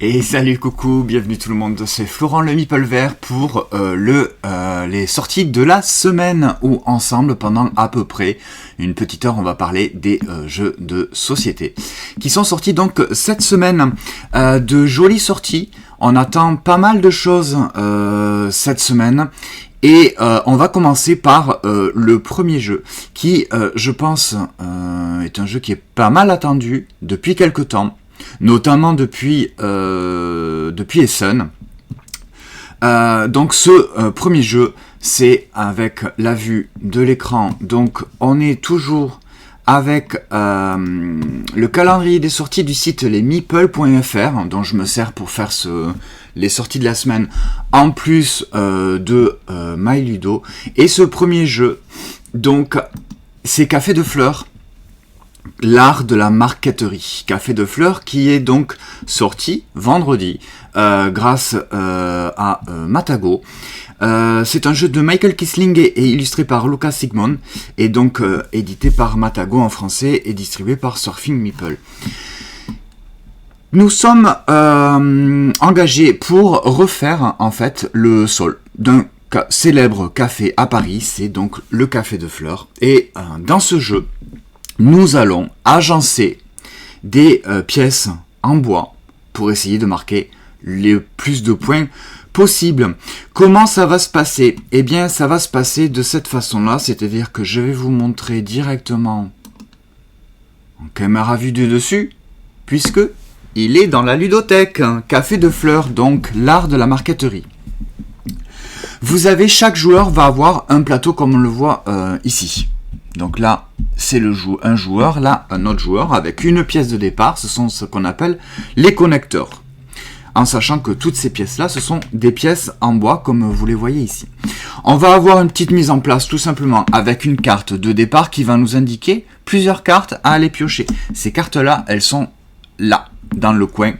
Et salut, coucou, bienvenue tout le monde, c'est Florent le Meeple Vert pour les sorties de la semaine, où ensemble, pendant à peu près une petite heure, on va parler des jeux de société qui sont sortis donc cette semaine. De jolies sorties, on attend pas mal de choses cette semaine. Et on va commencer par le premier jeu, qui, je pense, est un jeu qui est pas mal attendu depuis quelque temps, notamment depuis Essen. Donc ce premier jeu, c'est avec la vue de l'écran. Donc on est toujours avec le calendrier des sorties du site lesmeeple.fr, dont je me sers pour faire les sorties de la semaine, en plus de MyLudo. Et ce premier jeu, donc, c'est Café de Fleurs, l'art de la marqueterie. Café de Fleurs qui est donc sorti vendredi grâce à Matago. C'est un jeu de Michael Kisling et illustré par Lucas Sigmund, et donc édité par Matago en français et distribué par Surfing Meeple. Nous sommes engagés pour refaire en fait le sol d'un célèbre café à Paris, c'est donc le Café de Fleurs. Et dans ce jeu, nous allons agencer des pièces en bois pour essayer de marquer le plus de points possible. Comment ça va se passer ? Eh bien, ça va se passer de cette façon-là, c'est-à-dire que je vais vous montrer directement en caméra vue du dessus, puisque il est dans la ludothèque, Café de Fleurs, donc l'art de la marqueterie. Vous avez, chaque joueur va avoir un plateau comme on le voit ici. Donc là, c'est un joueur, là, un autre joueur, avec une pièce de départ. Ce sont ce qu'on appelle les connecteurs. En sachant que toutes ces pièces-là, ce sont des pièces en bois, comme vous les voyez ici. On va avoir une petite mise en place, tout simplement, avec une carte de départ qui va nous indiquer plusieurs cartes à aller piocher. Ces cartes-là, elles sont là, dans le coin.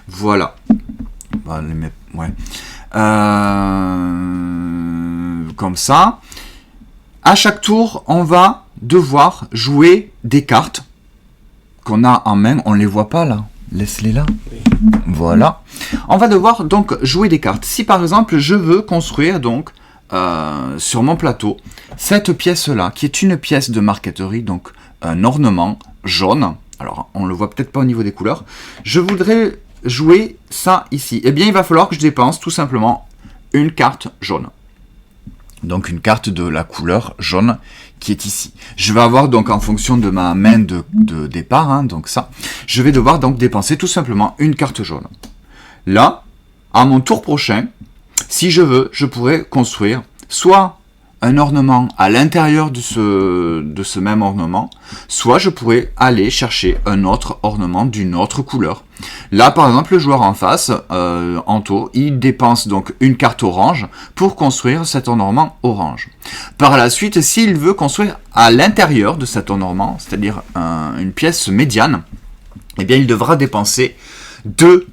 Voilà. On va les mettre, ouais. Comme ça. À chaque tour, on va devoir jouer des cartes qu'on a en main. On ne les voit pas là. Laisse-les là. Voilà. On va devoir donc jouer des cartes. Si par exemple, je veux construire donc sur mon plateau cette pièce-là, qui est une pièce de marqueterie, donc un ornement jaune. Alors, on ne le voit peut-être pas au niveau des couleurs. Je voudrais jouer ça ici. Eh bien, il va falloir que je dépense tout simplement une carte jaune. Donc une carte de la couleur jaune qui est ici. Je vais avoir donc, en fonction de ma main de départ, donc ça, je vais devoir donc dépenser tout simplement une carte jaune. Là, à mon tour prochain, si je veux, je pourrais construire soit un ornement à l'intérieur de ce même ornement, soit je pourrais aller chercher un autre ornement d'une autre couleur. Là, par exemple, le joueur en face, Anto, il dépense donc une carte orange pour construire cet ornement orange. Par la suite, s'il veut construire à l'intérieur de cet ornement, c'est-à-dire une pièce médiane, eh bien, il devra dépenser 2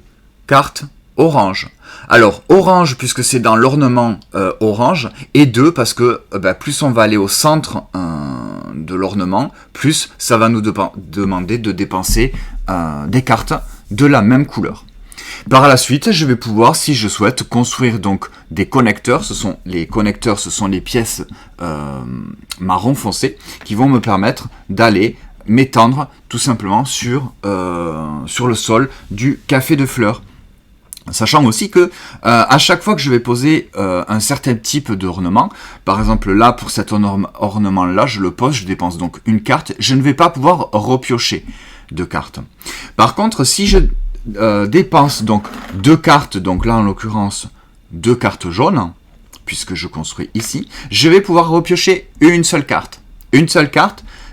cartes orange. Alors, orange, puisque c'est dans l'ornement orange, et 2, parce que plus on va aller au centre de l'ornement, plus ça va nous demander de dépenser des cartes de la même couleur. Par la suite, je vais pouvoir, si je souhaite, construire donc des connecteurs. Les connecteurs, ce sont les pièces marron foncé qui vont me permettre d'aller m'étendre tout simplement sur le sol du Café de Fleurs. Sachant aussi que à chaque fois que je vais poser un certain type d'ornement, par exemple là pour cet ornement là, je le pose, je dépense donc une carte, je ne vais pas pouvoir repiocher de cartes. Par contre, si je dépense donc 2 cartes, donc là en l'occurrence 2 cartes jaunes, puisque je construis ici, je vais pouvoir repiocher une seule carte,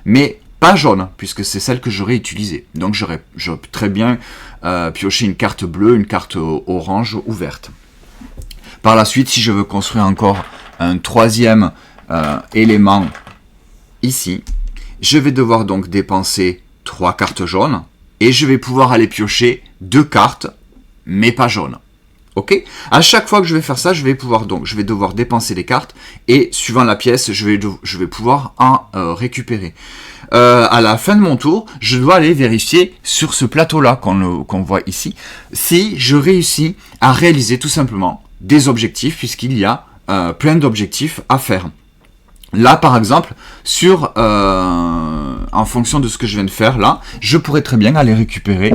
mais pas jaune, puisque c'est celle que j'aurais utilisée. Donc j'aurais très bien piocher une carte bleue, une carte orange ou verte. Par la suite, si je veux construire encore un troisième élément ici, je vais devoir donc dépenser 3 cartes jaunes et je vais pouvoir aller piocher 2 cartes, mais pas jaunes. Ok ? À chaque fois que je vais faire ça, je vais devoir dépenser des cartes et suivant la pièce, je vais pouvoir en récupérer. à la fin de mon tour, je dois aller vérifier sur ce plateau-là qu'on voit ici, si je réussis à réaliser tout simplement des objectifs, puisqu'il y a plein d'objectifs à faire. Là, par exemple, en fonction de ce que je viens de faire, là, je pourrais très bien aller récupérer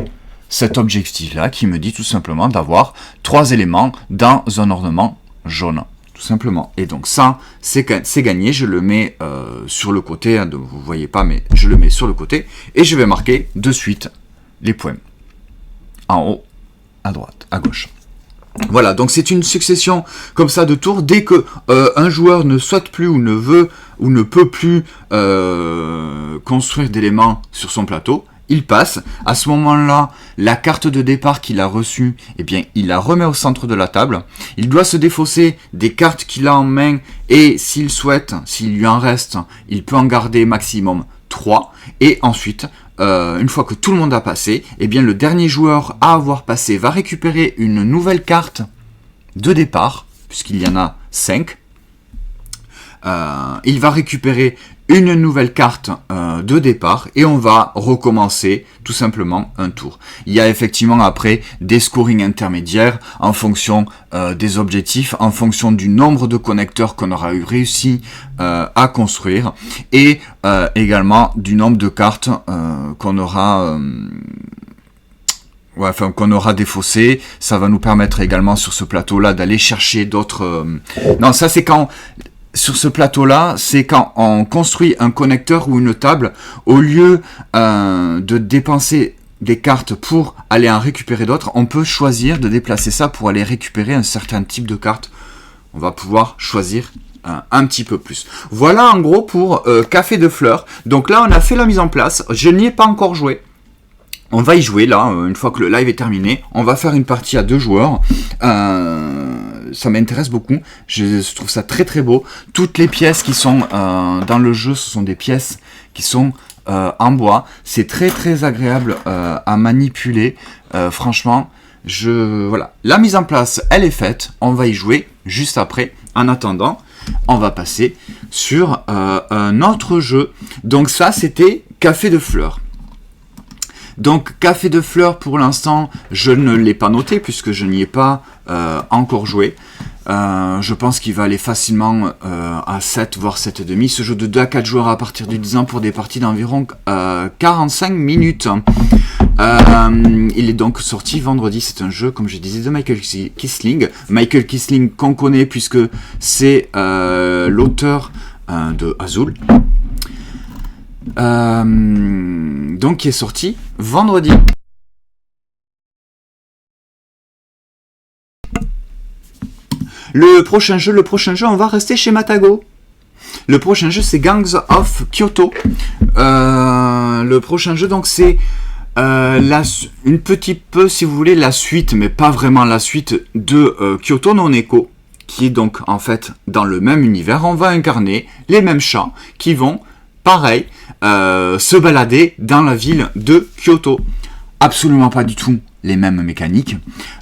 cet objectif-là qui me dit tout simplement d'avoir 3 éléments dans un ornement jaune. Tout simplement. Et donc ça, c'est gagné. Je le mets sur le côté. Hein, vous ne voyez pas, mais je le mets sur le côté. Et je vais marquer de suite les points. En haut, à droite, à gauche. Voilà, donc c'est une succession comme ça de tours. Dès que un joueur ne souhaite plus ou ne veut ou ne peut plus construire d'éléments sur son plateau, il passe. À ce moment-là, la carte de départ qu'il a reçue, eh bien, il la remet au centre de la table. Il doit se défausser des cartes qu'il a en main et s'il souhaite, s'il lui en reste, il peut en garder maximum 3. Et ensuite, une fois que tout le monde a passé, eh bien, le dernier joueur à avoir passé va récupérer une nouvelle carte de départ, puisqu'il y en a 5. Il va récupérer une nouvelle carte de départ et on va recommencer tout simplement un tour. Il y a effectivement après des scorings intermédiaires en fonction des objectifs, en fonction du nombre de connecteurs qu'on aura réussi à construire et également du nombre de cartes qu'on aura... qu'on aura défaussé. Ça va nous permettre également sur ce plateau-là d'aller chercher d'autres... Non, ça c'est quand... Sur ce plateau-là, c'est quand on construit un connecteur ou une table, au lieu de dépenser des cartes pour aller en récupérer d'autres, on peut choisir de déplacer ça pour aller récupérer un certain type de carte. On va pouvoir choisir un petit peu plus. Voilà en gros pour Café de Fleurs. Donc là, on a fait la mise en place. Je n'y ai pas encore joué. On va y jouer là, une fois que le live est terminé. On va faire une partie à 2 joueurs. Ça m'intéresse beaucoup. Je trouve ça très très beau. Toutes les pièces qui sont dans le jeu, ce sont des pièces qui sont en bois. C'est très très agréable à manipuler. Franchement, voilà. La mise en place, elle est faite. On va y jouer juste après. En attendant, on va passer sur un autre jeu. Donc ça, c'était Café de Fleurs. Donc, Café de Fleurs, pour l'instant, je ne l'ai pas noté puisque je n'y ai pas encore joué. Je pense qu'il va aller facilement à 7, voire 7,5. Ce jeu de 2 à 4 joueurs à partir du 10 ans pour des parties d'environ 45 minutes. Il est donc sorti vendredi. C'est un jeu, comme je disais, de Michael Kisling. Michael Kisling qu'on connaît puisque c'est l'auteur de Azul. Donc qui est sorti vendredi. Le prochain jeu, on va rester chez Matago. Le prochain jeu, c'est Gangs of Kyoto. Le prochain jeu, donc c'est une petite peu, si vous voulez, la suite, mais pas vraiment la suite de Kyoto no Neko, qui est donc en fait dans le même univers. On va incarner les mêmes chats qui vont pareil, se balader dans la ville de Kyoto. Absolument pas du tout les mêmes mécaniques.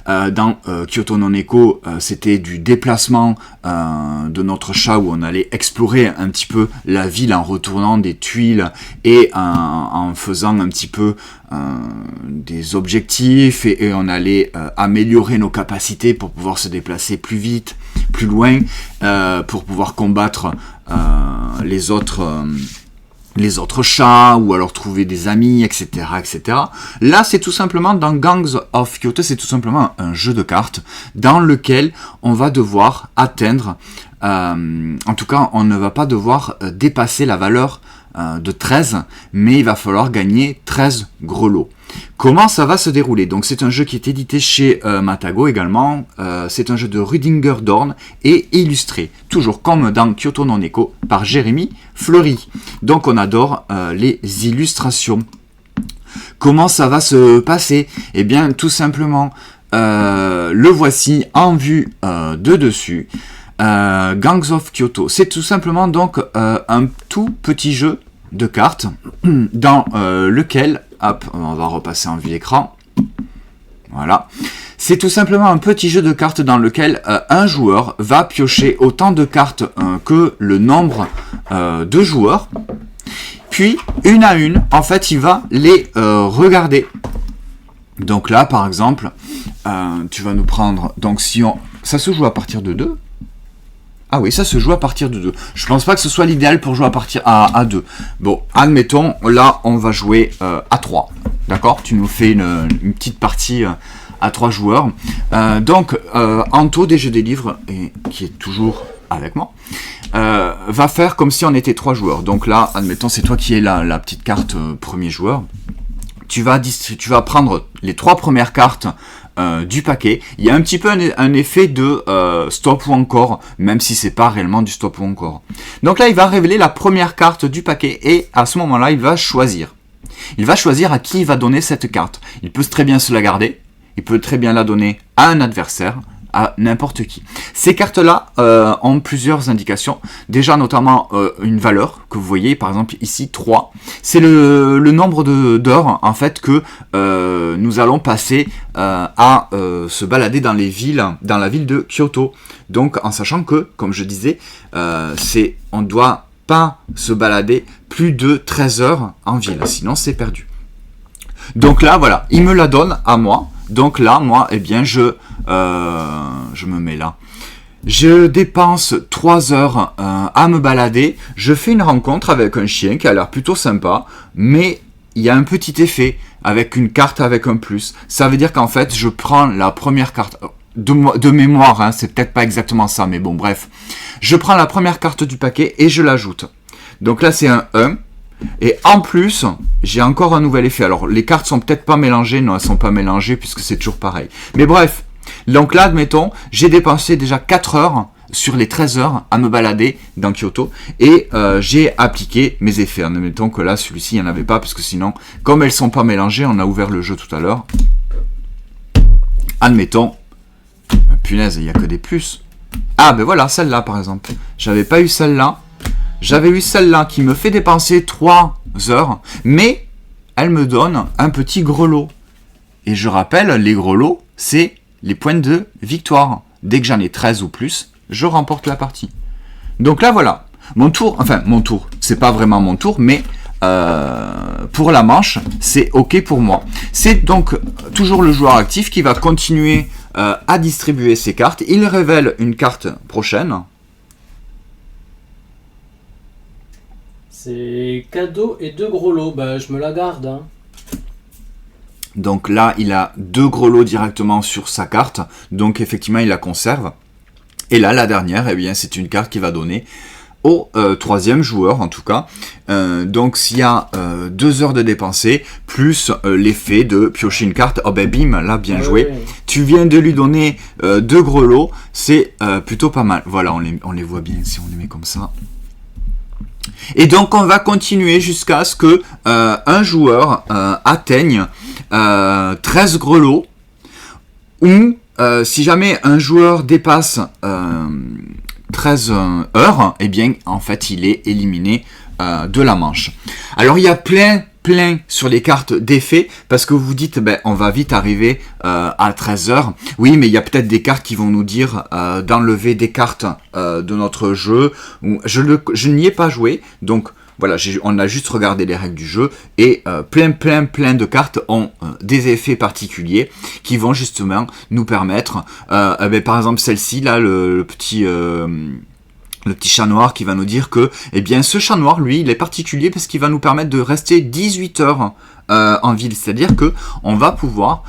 Dans Kyoto no Neko, c'était du déplacement de notre chat où on allait explorer un petit peu la ville en retournant des tuiles et en faisant un petit peu des objectifs et on allait améliorer nos capacités pour pouvoir se déplacer plus vite, plus loin, pour pouvoir combattre les autres chats, ou alors trouver des amis, etc., etc. Là, c'est tout simplement, dans Gangs of Kyoto, c'est tout simplement un jeu de cartes dans lequel on va devoir atteindre, en tout cas, on ne va pas devoir dépasser la valeur de 13, mais il va falloir gagner 13 grelots. Comment ça va se dérouler? Donc c'est un jeu qui est édité chez Matago également, c'est un jeu de Rudinger Dorn et illustré, toujours comme dans Kyoto no Neko, par Jérémy Fleury. Donc on adore les illustrations. Comment ça va se passer? Eh bien tout simplement, le voici en vue de dessus. Gangs of Kyoto, c'est tout simplement donc un tout petit jeu de cartes dans lequel, hop, on va repasser en vue d'écran, voilà, c'est tout simplement un petit jeu de cartes dans lequel un joueur va piocher autant de cartes que le nombre de joueurs, puis, une à une, en fait, il va les regarder. Donc là, par exemple, tu vas nous prendre... Donc si on... Ça se joue à partir de 2. Ah oui, ça se joue à partir de 2. Je pense pas que ce soit l'idéal pour jouer à partir à 2. Bon, admettons, là, on va jouer à 3. D'accord? Tu nous fais une petite partie à 3 joueurs. Donc, Anto des Jeux des Livres, qui est toujours avec moi, va faire comme si on était 3 joueurs. Donc là, admettons, c'est toi qui es la petite carte premier joueur. Tu vas prendre les 3 premières cartes du paquet. Il y a un petit peu un effet de stop ou encore, même si c'est pas réellement du stop ou encore. Donc là, il va révéler la première carte du paquet et à ce moment-là, il va choisir. Il va choisir à qui il va donner cette carte. Il peut très bien se la garder, il peut très bien la donner à un adversaire, à n'importe qui. Ces cartes-là ont plusieurs indications. Déjà, notamment, une valeur que vous voyez, par exemple, ici, 3. C'est le nombre d'heures, en fait, que nous allons passer à se balader dans la ville de Kyoto. Donc, en sachant que, comme je disais, on ne doit pas se balader plus de 13 heures en ville, sinon c'est perdu. Donc là, voilà, il me la donne à moi. Donc là, moi, eh bien, je me mets là. Je dépense 3 heures à me balader. Je fais une rencontre avec un chien qui a l'air plutôt sympa, mais il y a un petit effet avec une carte avec un plus. Ça veut dire qu'en fait, je prends la première carte de mémoire, hein, c'est peut-être pas exactement ça, mais bon, bref. Je prends la première carte du paquet et je l'ajoute. Donc là, c'est un 1. Et en plus, j'ai encore un nouvel effet. Alors, les cartes sont peut-être pas mélangées. Non, elles sont pas mélangées puisque c'est toujours pareil. Mais bref, donc là, admettons, j'ai dépensé déjà 4 heures sur les 13 heures à me balader dans Kyoto. Et j'ai appliqué mes effets. Admettons que là, celui-ci, il n'y en avait pas. Parce que sinon, comme elles sont pas mélangées, on a ouvert le jeu tout à l'heure. Admettons, punaise, il n'y a que des plus. Ah, ben voilà, celle-là, par exemple. J'avais pas eu celle-là. J'avais eu celle-là qui me fait dépenser 3 heures, mais elle me donne un petit grelot. Et je rappelle, les grelots, c'est les points de victoire. Dès que j'en ai 13 ou plus, je remporte la partie. Donc là, voilà. Mon tour, c'est pas vraiment mon tour, mais pour la manche, c'est OK pour moi. C'est donc toujours le joueur actif qui va continuer à distribuer ses cartes. Il révèle une carte prochaine. C'est cadeau et 2 gros lots. Bah, je me la garde. Hein. Donc là, il a 2 grelots directement sur sa carte. Donc effectivement, il la conserve. Et là, la dernière, eh bien, c'est une carte qui va donner au 3e joueur, en tout cas. Donc s'il y a 2 heures de dépensées, plus l'effet de piocher une carte. Oh ben bim, là, bien joué. Ouais. Tu viens de lui donner 2 grelots. C'est plutôt pas mal. Voilà, on les voit bien si on les met comme ça. Et donc on va continuer jusqu'à ce que un joueur atteigne 13 grelots, ou si jamais un joueur dépasse 13 heures, eh bien en fait il est éliminé de la manche. Alors il y a plein sur les cartes d'effet, parce que vous vous dites, ben, on va vite arriver à 13 heures. Oui, mais il y a peut-être des cartes qui vont nous dire d'enlever des cartes de notre jeu. Je n'y ai pas joué, donc voilà, on a juste regardé les règles du jeu, et plein de cartes ont des effets particuliers qui vont justement nous permettre, ben, par exemple celle-ci, là, le petit chat noir qui va nous dire que, eh bien, ce chat noir, lui, il est particulier parce qu'il va nous permettre de rester 18 heures en ville. C'est-à-dire que on va pouvoir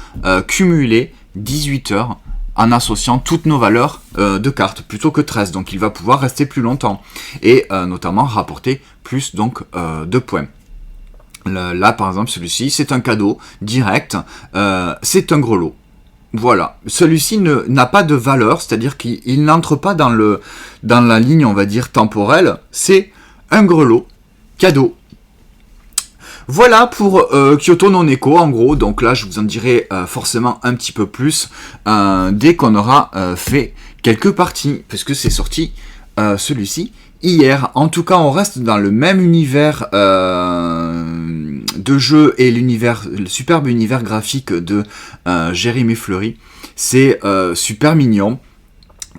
cumuler 18 heures en associant toutes nos valeurs de cartes, plutôt que 13. Donc, il va pouvoir rester plus longtemps et notamment rapporter plus donc de points. Là, par exemple, celui-ci, c'est un cadeau direct. C'est un grelot. Voilà, celui-ci n'a pas de valeur, c'est-à-dire qu'il n'entre pas dans la ligne, on va dire, temporelle. C'est un grelot cadeau. Voilà pour Kyoto non Echo, en gros. Donc là, je vous en dirai forcément un petit peu plus dès qu'on aura fait quelques parties, puisque c'est sorti celui-ci hier. En tout cas, on reste dans le même univers de jeu et le superbe univers graphique de Jérémy Fleury. C'est super mignon.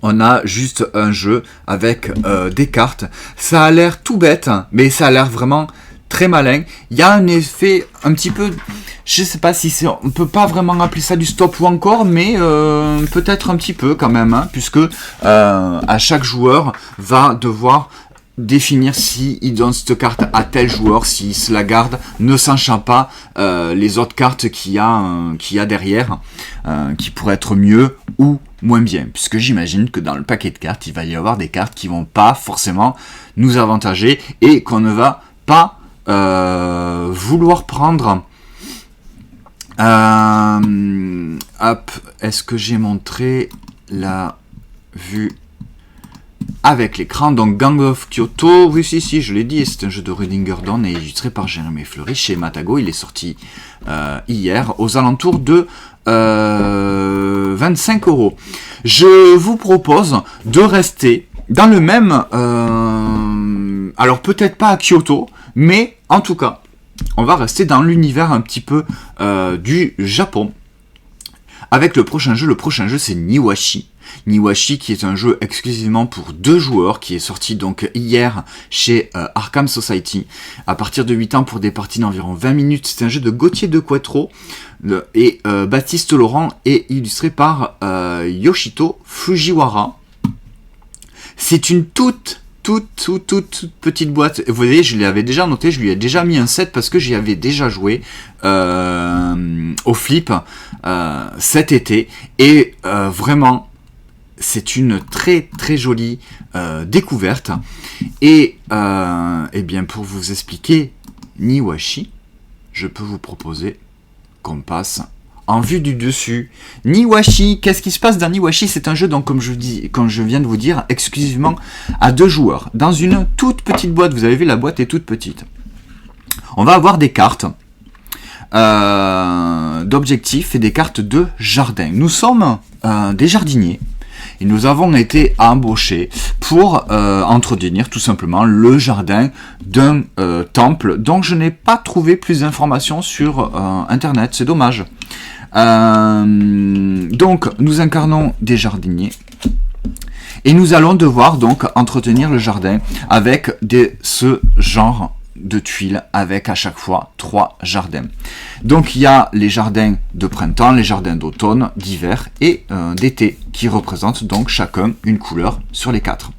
On a juste un jeu avec des cartes. Ça a l'air tout bête, mais ça a l'air vraiment très malin. Il y a un effet un petit peu, je sais pas si c'est, on peut pas vraiment appeler ça du stop ou encore, mais peut-être un petit peu quand même, hein, puisque à chaque joueur va devoir définir si il donne cette carte à tel joueur, s'il se la garde, ne sachant pas les autres cartes qu'il y a derrière, qui pourraient être mieux ou moins bien, puisque j'imagine que dans le paquet de cartes, il va y avoir des cartes qui vont pas forcément nous avantager et qu'on ne va pas vouloir prendre. Hop, est-ce que j'ai montré la vue avec l'écran? Donc Gang of Kyoto, oui si, je l'ai dit, c'est un jeu de Rudinger Dawn et illustré par Jérémy Fleury chez Matago. Il est sorti hier aux alentours de 25 €. Je vous propose de rester dans le même, alors peut-être pas à Kyoto, mais en tout cas, on va rester dans l'univers un petit peu du Japon. Avec le prochain jeu c'est Niwashi. Niwashi qui est un jeu exclusivement pour 2 joueurs qui est sorti donc hier chez Arkham Society à partir de 8 ans pour des parties d'environ 20 minutes. C'est un jeu de Gauthier de Quattro et Baptiste Laurent et illustré par Yoshito Fujiwara. C'est une toute petite boîte. Vous voyez, je l'avais déjà noté, je lui ai déjà mis un 7 parce que j'y avais déjà joué au flip cet été et vraiment c'est une très jolie découverte et bien pour vous expliquer Niwashi, je peux vous proposer qu'on passe en vue du dessus. Niwashi, qu'est-ce qui se passe dans Niwashi? C'est un jeu, donc comme je viens de vous dire, exclusivement à 2 joueurs. Dans une toute petite boîte, vous avez vu, la boîte est toute petite. On va avoir des cartes d'objectifs et des cartes de jardin. Nous sommes des jardiniers. Et nous avons été embauchés pour entretenir tout simplement le jardin d'un temple dont je n'ai pas trouvé plus d'informations sur internet, c'est dommage. Donc nous incarnons des jardiniers et nous allons devoir donc entretenir le jardin avec ce genre de tuiles avec à chaque fois 3 jardins. Donc il y a les jardins de printemps, les jardins d'automne, d'hiver et d'été qui représentent donc chacun une couleur sur les 4.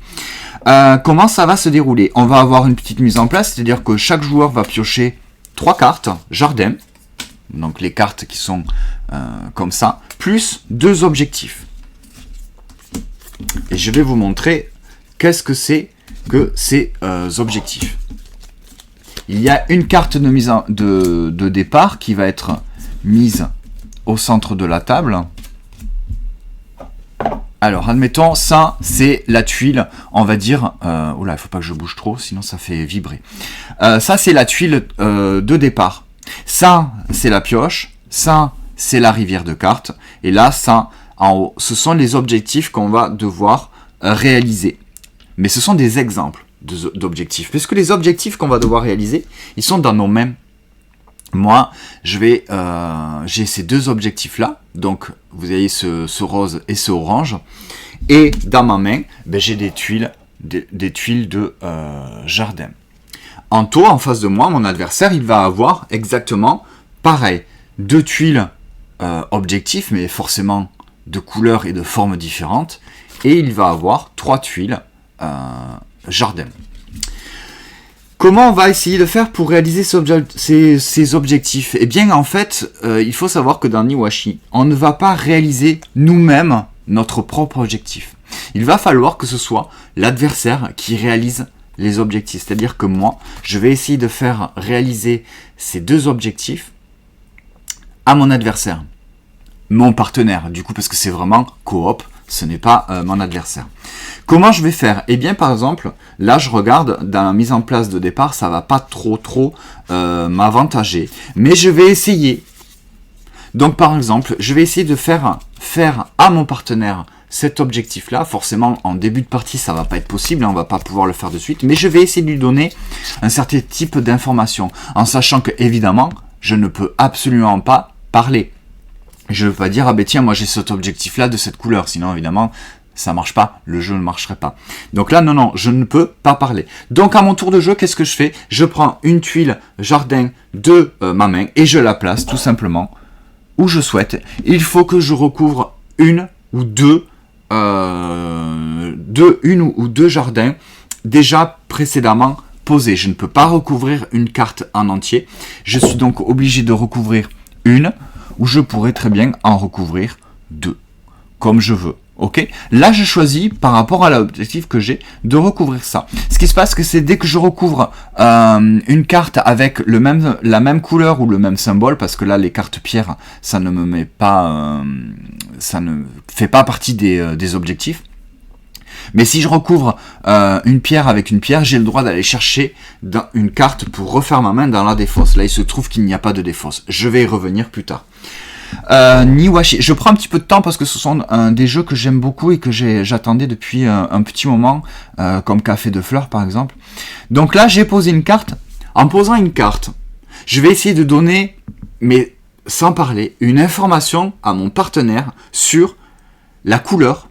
Comment ça va se dérouler? On va avoir une petite mise en place, c'est-à-dire que chaque joueur va piocher 3 cartes jardin, donc les cartes qui sont comme ça, plus 2 objectifs. Et je vais vous montrer qu'est-ce que c'est que ces objectifs. Il y a une carte de départ qui va être mise au centre de la table. Alors, admettons, ça, c'est la tuile, on va dire... oula, il ne faut pas que je bouge trop, sinon ça fait vibrer. Ça, c'est la tuile de départ. Ça, c'est la pioche. Ça, c'est la rivière de cartes. Et là, ça, en haut, ce sont les objectifs qu'on va devoir réaliser. Mais ce sont des exemples d'objectifs. Puisque les objectifs qu'on va devoir réaliser, ils sont dans nos mains. Moi, j'ai ces 2 objectifs-là. Donc, vous avez ce rose et ce orange. Et dans ma main, j'ai des tuiles de jardin. En taux, en face de moi, mon adversaire, il va avoir exactement pareil. 2 tuiles objectifs, mais forcément de couleurs et de formes différentes. Et il va avoir 3 tuiles jardin. Comment on va essayer de faire pour réaliser ces objectifs? Eh bien, en fait, il faut savoir que dans Niwashi, on ne va pas réaliser nous-mêmes notre propre objectif. Il va falloir que ce soit l'adversaire qui réalise les objectifs. C'est-à-dire que moi, je vais essayer de faire réaliser ces 2 objectifs à mon adversaire. Mon partenaire, du coup, parce que c'est vraiment coop, ce n'est pas mon adversaire. Comment je vais faire? Eh bien, par exemple, là, je regarde, dans la mise en place de départ, ça va pas trop m'avantager. Mais je vais essayer. Donc, par exemple, je vais essayer de faire à mon partenaire cet objectif-là. Forcément, en début de partie, ça va pas être possible, on va pas pouvoir le faire de suite. Mais je vais essayer de lui donner un certain type d'information, en sachant que, évidemment, je ne peux absolument pas parler. Je ne veux pas dire, ah ben tiens, moi j'ai cet objectif-là de cette couleur, sinon évidemment, ça marche pas, le jeu ne marcherait pas. Donc là, non, je ne peux pas parler. Donc à mon tour de jeu, qu'est-ce que je fais? Je prends une tuile jardin de ma main et je la place tout simplement où je souhaite. Il faut que je recouvre une ou deux jardins déjà précédemment posés. Je ne peux pas recouvrir une carte en entier. Je suis donc obligé de recouvrir une, ou je pourrais très bien en recouvrir deux, comme je veux. Ok, là je choisis par rapport à l'objectif que j'ai de recouvrir ça. Ce qui se passe, c'est dès que je recouvre une carte avec la même couleur ou le même symbole, parce que là les cartes pierres, ça ne me met pas, ça ne fait pas partie des objectifs. Mais si je recouvre une pierre avec une pierre, j'ai le droit d'aller chercher une carte pour refaire ma main dans la défausse. Là il se trouve qu'il n'y a pas de défausse. Je vais y revenir plus tard. Niwashi, je prends un petit peu de temps parce que ce sont des jeux que j'aime beaucoup et que j'attendais depuis un petit moment, comme Café de Fleurs par exemple. Donc là j'ai posé une carte. En posant une carte, je vais essayer de donner, mais sans parler, une information à mon partenaire sur la couleur,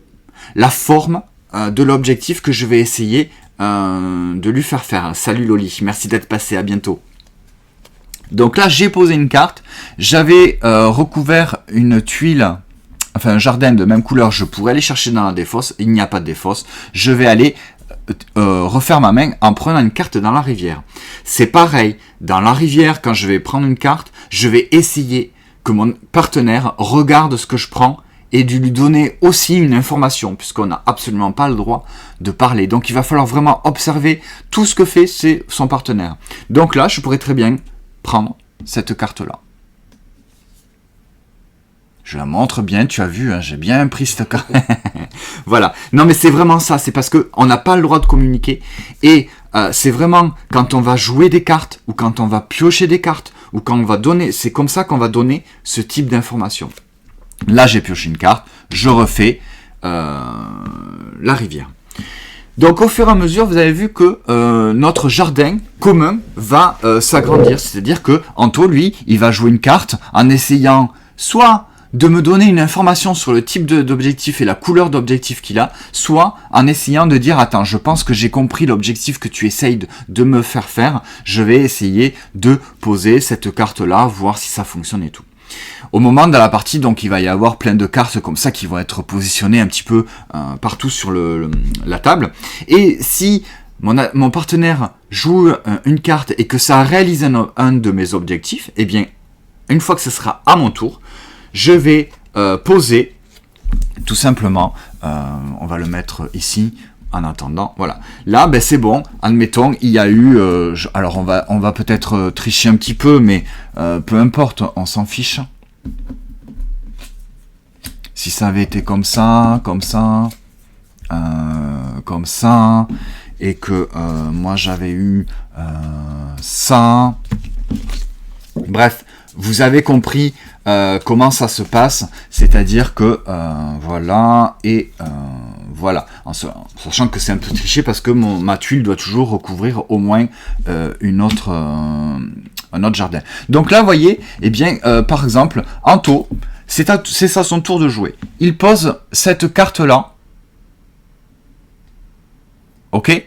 la forme de l'objectif que je vais essayer de lui faire faire. Salut Loli, merci d'être passé, à bientôt. Donc là, j'ai posé une carte, j'avais recouvert une tuile, enfin un jardin de même couleur, je pourrais aller chercher dans la défausse, il n'y a pas de défausse, je vais aller refaire ma main en prenant une carte dans la rivière. C'est pareil, dans la rivière, quand je vais prendre une carte, je vais essayer que mon partenaire regarde ce que je prends et de lui donner aussi une information, puisqu'on n'a absolument pas le droit de parler. Donc il va falloir vraiment observer tout ce que fait son partenaire. Donc là, je pourrais très bien prendre cette carte-là. Je la montre bien, tu as vu, hein, j'ai bien pris cette carte. Voilà. Non mais c'est vraiment ça, c'est parce qu'on n'a pas le droit de communiquer. Et c'est vraiment quand on va jouer des cartes, ou quand on va piocher des cartes, ou quand on va donner, c'est comme ça qu'on va donner ce type d'information. Là j'ai pioché une carte, je refais la rivière. Donc au fur et à mesure, vous avez vu que notre jardin commun va s'agrandir. C'est-à-dire que Anto, lui, il va jouer une carte en essayant soit de me donner une information sur le type d'objectif et la couleur d'objectif qu'il a, soit en essayant de dire « Attends, je pense que j'ai compris l'objectif que tu essayes de me faire faire. Je vais essayer de poser cette carte-là, voir si ça fonctionne et tout. » Au moment de la partie, donc il va y avoir plein de cartes comme ça qui vont être positionnées un petit peu partout sur la table. Et si mon partenaire joue une carte et que ça réalise un de mes objectifs, eh bien, une fois que ce sera à mon tour, je vais poser tout simplement, on va le mettre ici. En attendant, voilà. Là, ben c'est bon. Admettons, il y a eu. Alors, on va peut-être tricher un petit peu, mais peu importe, on s'en fiche. Si ça avait été comme ça, et que moi j'avais eu ça. Bref, vous avez compris comment ça se passe, c'est-à-dire que voilà et voilà, en sachant que c'est un peu triché parce que ma tuile doit toujours recouvrir au moins un autre jardin. Donc là, vous voyez, eh bien, par exemple, Anto, c'est ça son tour de jouer. Il pose cette carte-là, ok.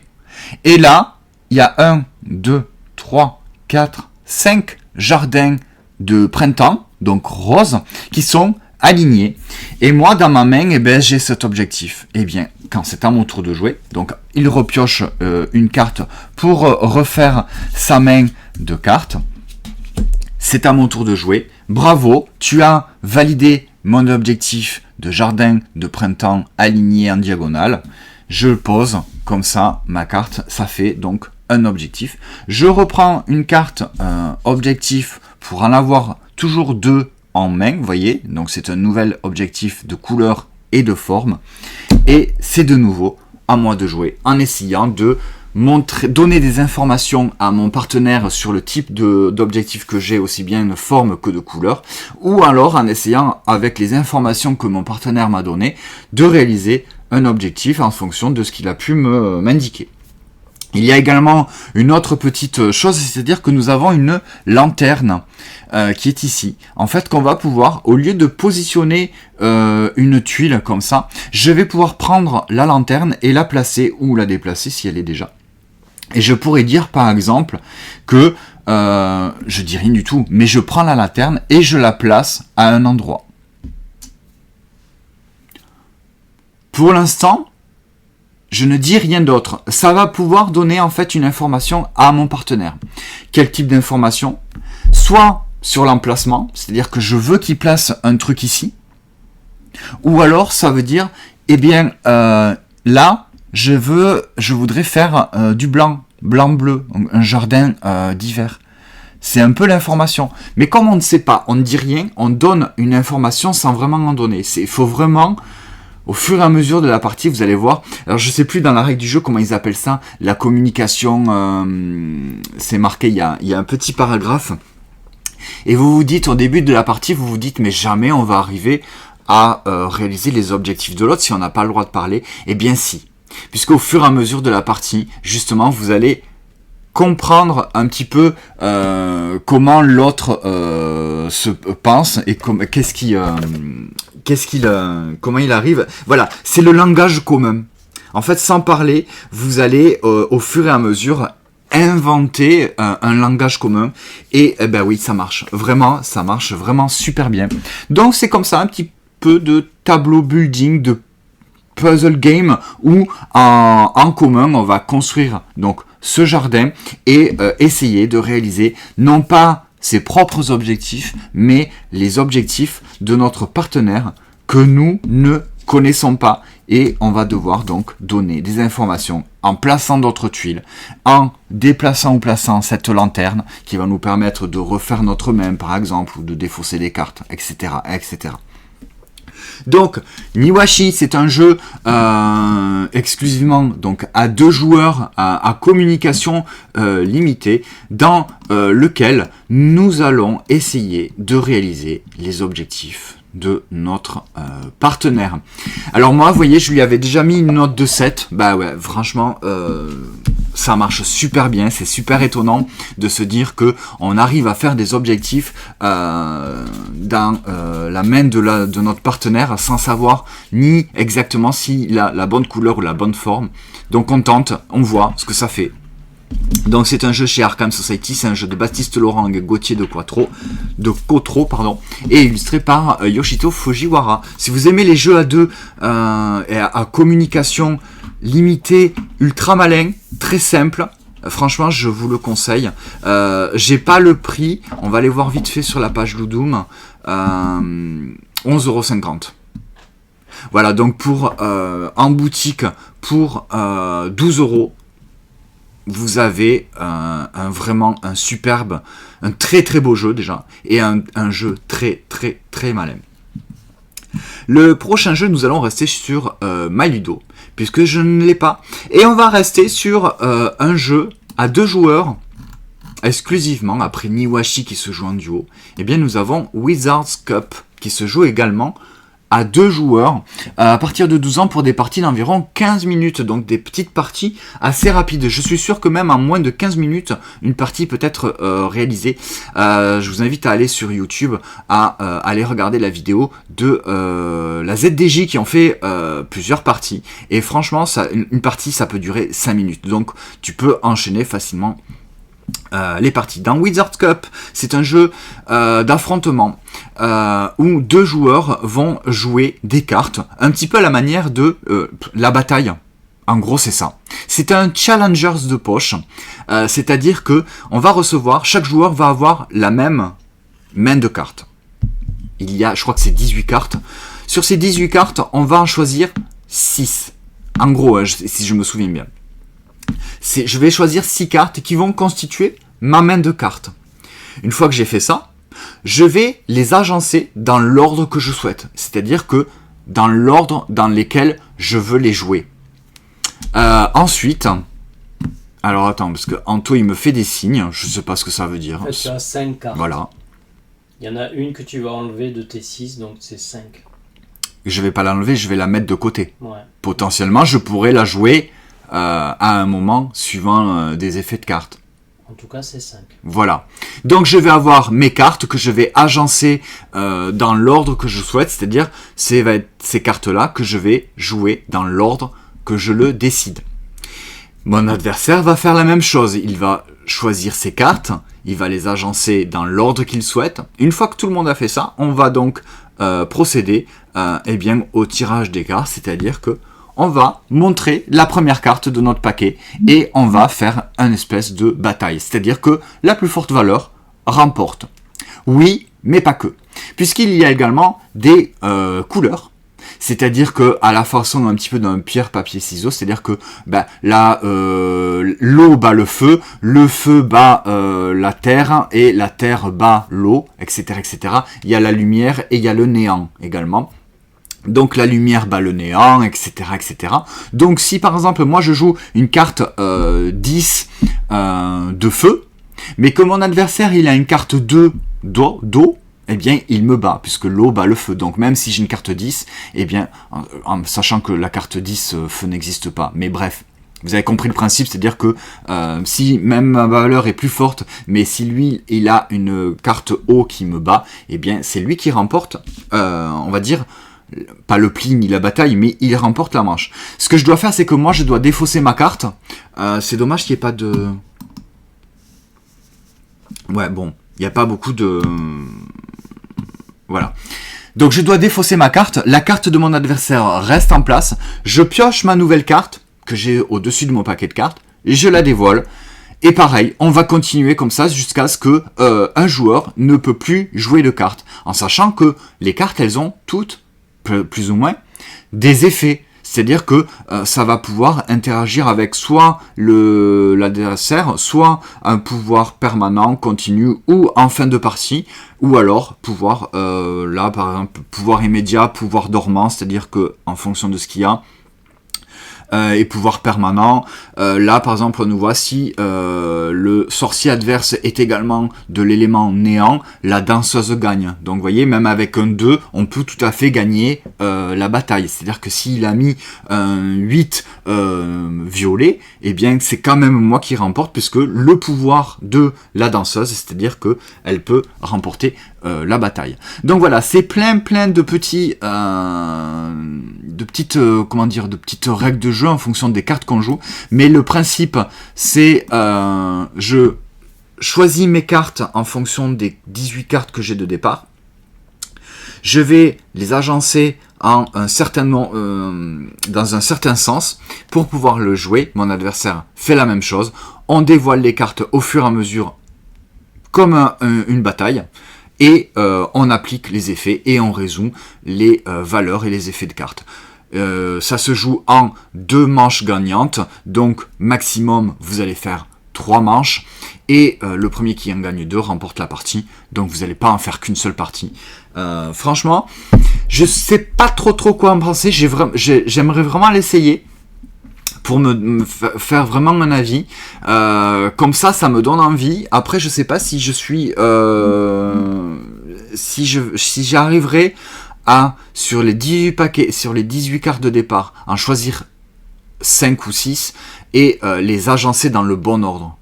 Et là, il y a 1, 2, 3, 4, 5 jardins de printemps, donc roses, qui sont alignés. Et moi, dans ma main, eh ben, j'ai cet objectif. Eh bien, quand c'est à mon tour de jouer, donc il repioche une carte pour refaire sa main de cartes. C'est à mon tour de jouer. Bravo, tu as validé mon objectif de jardin de printemps aligné en diagonale. Je pose comme ça ma carte, ça fait donc un objectif. Je reprends une carte objectif pour en avoir toujours deux en main, vous voyez, donc c'est un nouvel objectif de couleur et de forme, et c'est de nouveau à moi de jouer en essayant de donner des informations à mon partenaire sur le type d'objectif que j'ai, aussi bien de forme que de couleur, ou alors en essayant, avec les informations que mon partenaire m'a données, de réaliser un objectif en fonction de ce qu'il a pu m'indiquer. Il y a également une autre petite chose, c'est-à-dire que nous avons une lanterne qui est ici. En fait, qu'on va pouvoir, au lieu de positionner une tuile comme ça, je vais pouvoir prendre la lanterne et la placer ou la déplacer si elle est déjà. Et je pourrais dire par exemple que, je dis rien du tout, mais je prends la lanterne et je la place à un endroit. Pour l'instant, je ne dis rien d'autre. Ça va pouvoir donner en fait une information à mon partenaire. Quel type d'information? Soit sur l'emplacement, c'est-à-dire que je veux qu'il place un truc ici. Ou alors ça veut dire, eh bien là, je voudrais faire du blanc-bleu, un jardin d'hiver. C'est un peu l'information. Mais comme on ne sait pas, on ne dit rien, on donne une information sans vraiment en donner. Il faut vraiment... Au fur et à mesure de la partie, vous allez voir, alors je sais plus dans la règle du jeu comment ils appellent ça, la communication, c'est marqué, il y a un petit paragraphe, et vous vous dites, au début de la partie, vous vous dites, mais jamais on va arriver à réaliser les objectifs de l'autre si on n'a pas le droit de parler. Eh bien si, puisqu'au fur et à mesure de la partie, justement, vous allez comprendre un petit peu comment l'autre se pense et comment il arrive. Voilà, c'est le langage commun. En fait, sans parler, vous allez au fur et à mesure inventer un langage commun et ben oui, ça marche vraiment super bien. Donc c'est comme ça un petit peu de tableau building, de puzzle game où en commun on va construire donc ce jardin et essayer de réaliser non pas ses propres objectifs mais les objectifs de notre partenaire que nous ne connaissons pas, et on va devoir donc donner des informations en plaçant d'autres tuiles, en déplaçant ou plaçant cette lanterne qui va nous permettre de refaire notre main par exemple ou de défausser des cartes, etc. etc. Donc, Niwashi, c'est un jeu exclusivement donc à 2 joueurs à communication limitée, dans lequel nous allons essayer de réaliser les objectifs de notre partenaire. Alors moi, vous voyez, je lui avais déjà mis une note de 7. Bah ouais, franchement, ça marche super bien. C'est super étonnant de se dire que on arrive à faire des objectifs dans la main de notre partenaire sans savoir ni exactement s'il a la bonne couleur ou la bonne forme. Donc on tente, on voit ce que ça fait. Donc c'est un jeu chez Arkham Society, c'est un jeu de Baptiste Laurent et Gauthier de Cotreau, et illustré par Yoshito Fujiwara. Si vous aimez les jeux à 2 et à communication limitée, ultra malin, très simple, franchement je vous le conseille. J'ai pas le prix, on va aller voir vite fait sur la page Ludum, 11,50 €. Voilà, donc pour en boutique pour 12 €. Vous avez vraiment un superbe, un très très beau jeu déjà, et un jeu très très très malin. Le prochain jeu, nous allons rester sur MyLudo, puisque je ne l'ai pas, et on va rester sur un jeu à 2 joueurs, exclusivement, après Niwashi qui se joue en duo. Eh bien nous avons Wizard's Cup, qui se joue également à 2 joueurs, à partir de 12 ans pour des parties d'environ 15 minutes, donc des petites parties assez rapides. Je suis sûr que même en moins de 15 minutes, une partie peut être réalisée. Je vous invite à aller sur YouTube, à aller regarder la vidéo de la ZDJ qui ont fait plusieurs parties. Et franchement, une partie, ça peut durer 5 minutes. Donc tu peux enchaîner facilement les parties. Dans Wizard's Cup, c'est un jeu d'affrontement où 2 joueurs vont jouer des cartes, un petit peu à la manière de la bataille. En gros, c'est ça. C'est un challengers de poche, c'est-à-dire que on va recevoir, chaque joueur va avoir la même main de cartes. Il y a, je crois que c'est 18 cartes. Sur ces 18 cartes, on va en choisir 6. En gros, si je me souviens bien. Je vais choisir 6 cartes qui vont constituer ma main de cartes. Une fois que j'ai fait ça, je vais les agencer dans l'ordre que je souhaite. C'est-à-dire que dans l'ordre dans lequel je veux les jouer. Ensuite, alors attends, parce que Anto il me fait des signes, je ne sais pas ce que ça veut dire. En fait, tu as 5 cartes. Voilà. Il y en a une que tu vas enlever de tes 6, donc c'est 5. Je vais pas l'enlever, je vais la mettre de côté. Ouais. Potentiellement, je pourrais la jouer à un moment suivant des effets de cartes. En tout cas, c'est 5. Voilà. Donc je vais avoir mes cartes que je vais agencer dans l'ordre que je souhaite, c'est-à-dire ces cartes-là que je vais jouer dans l'ordre que je le décide. Mon adversaire va faire la même chose. Il va choisir ses cartes, il va les agencer dans l'ordre qu'il souhaite. Une fois que tout le monde a fait ça, on va donc procéder au tirage des cartes, c'est-à-dire que on va montrer la première carte de notre paquet et on va faire une espèce de bataille. C'est-à-dire que la plus forte valeur remporte. Oui, mais pas que. Puisqu'il y a également des couleurs. C'est-à-dire que à la façon un petit peu d'un pierre, papier, ciseaux, c'est-à-dire que l'eau bat le feu bat la terre et la terre bat l'eau, etc., etc. Il y a la lumière et il y a le néant également. Donc la lumière bat le néant, etc., etc. Donc si par exemple moi je joue une carte 10 de feu, mais que mon adversaire il a une carte 2 d'eau, eh bien il me bat, puisque l'eau bat le feu. Donc même si j'ai une carte 10, eh bien, en sachant que la carte 10, feu n'existe pas. Mais bref, vous avez compris le principe, c'est-à-dire que si même ma valeur est plus forte, mais si lui il a une carte eau qui me bat, eh bien c'est lui qui remporte, on va dire, pas le pli ni la bataille, mais il remporte la manche. Ce que je dois faire, c'est que moi, je dois défausser ma carte. C'est dommage qu'il n'y ait pas de... Ouais, bon, il n'y a pas beaucoup de... Voilà. Donc, je dois défausser ma carte. La carte de mon adversaire reste en place. Je pioche ma nouvelle carte, que j'ai au-dessus de mon paquet de cartes, et je la dévoile. Et pareil, on va continuer comme ça jusqu'à ce que un joueur ne peut plus jouer de cartes. En sachant que les cartes, elles ont toutes plus ou moins des effets, c'est-à-dire que ça va pouvoir interagir avec soit l'adversaire, soit un pouvoir permanent, continu, ou en fin de partie, ou alors pouvoir, là par exemple, pouvoir immédiat, pouvoir dormant, c'est-à-dire que en fonction de ce qu'il y a, et pouvoir permanent. Là, par exemple, on nous voit si le sorcier adverse est également de l'élément néant, la danseuse gagne. Donc, vous voyez, même avec un 2, on peut tout à fait gagner la bataille. C'est-à-dire que s'il a mis un 8 violet, eh bien, c'est quand même moi qui remporte, puisque le pouvoir de la danseuse, c'est-à-dire que elle peut remporter la bataille. Donc voilà, c'est plein de petits, de petites règles de jeu en fonction des cartes qu'on joue. Mais le principe, c'est je choisis mes cartes en fonction des 18 cartes que j'ai de départ. Je vais les agencer dans un certain sens pour pouvoir le jouer. Mon adversaire fait la même chose. On dévoile les cartes au fur et à mesure comme une bataille. Et on applique les effets et on résout les valeurs et les effets de cartes. Ça se joue en 2 manches gagnantes, donc maximum vous allez faire 3 manches, et le premier qui en gagne 2 remporte la partie, donc vous n'allez pas en faire qu'une seule partie. Franchement, je sais pas trop quoi en penser, j'aimerais vraiment l'essayer, pour me faire vraiment un avis. Comme ça me donne envie. Après, je sais pas si je suis... si j'arriverai à, sur les 18 paquets, sur les 18 cartes de départ, en choisir 5 ou 6 et les agencer dans le bon ordre.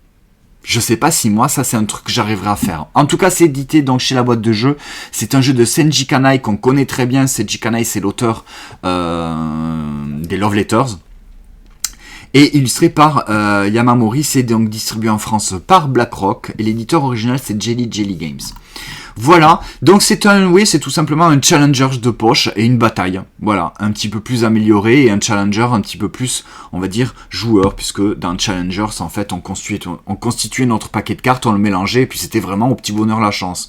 Je sais pas si moi, ça c'est un truc que j'arriverai à faire. En tout cas, c'est édité donc chez la boîte de jeu. C'est un jeu de Senji Kanai qu'on connaît très bien. Senji Kanai, c'est l'auteur des Love Letters. Et illustré par Yamamori, c'est donc distribué en France par BlackRock, et l'éditeur original c'est Jelly Games. Voilà, donc c'est tout simplement un challenger de poche et une bataille. Voilà, un petit peu plus amélioré et un challenger un petit peu plus, on va dire, joueur, puisque dans Challengers, en fait, on constituait notre paquet de cartes, on le mélangeait, et puis c'était vraiment au petit bonheur la chance.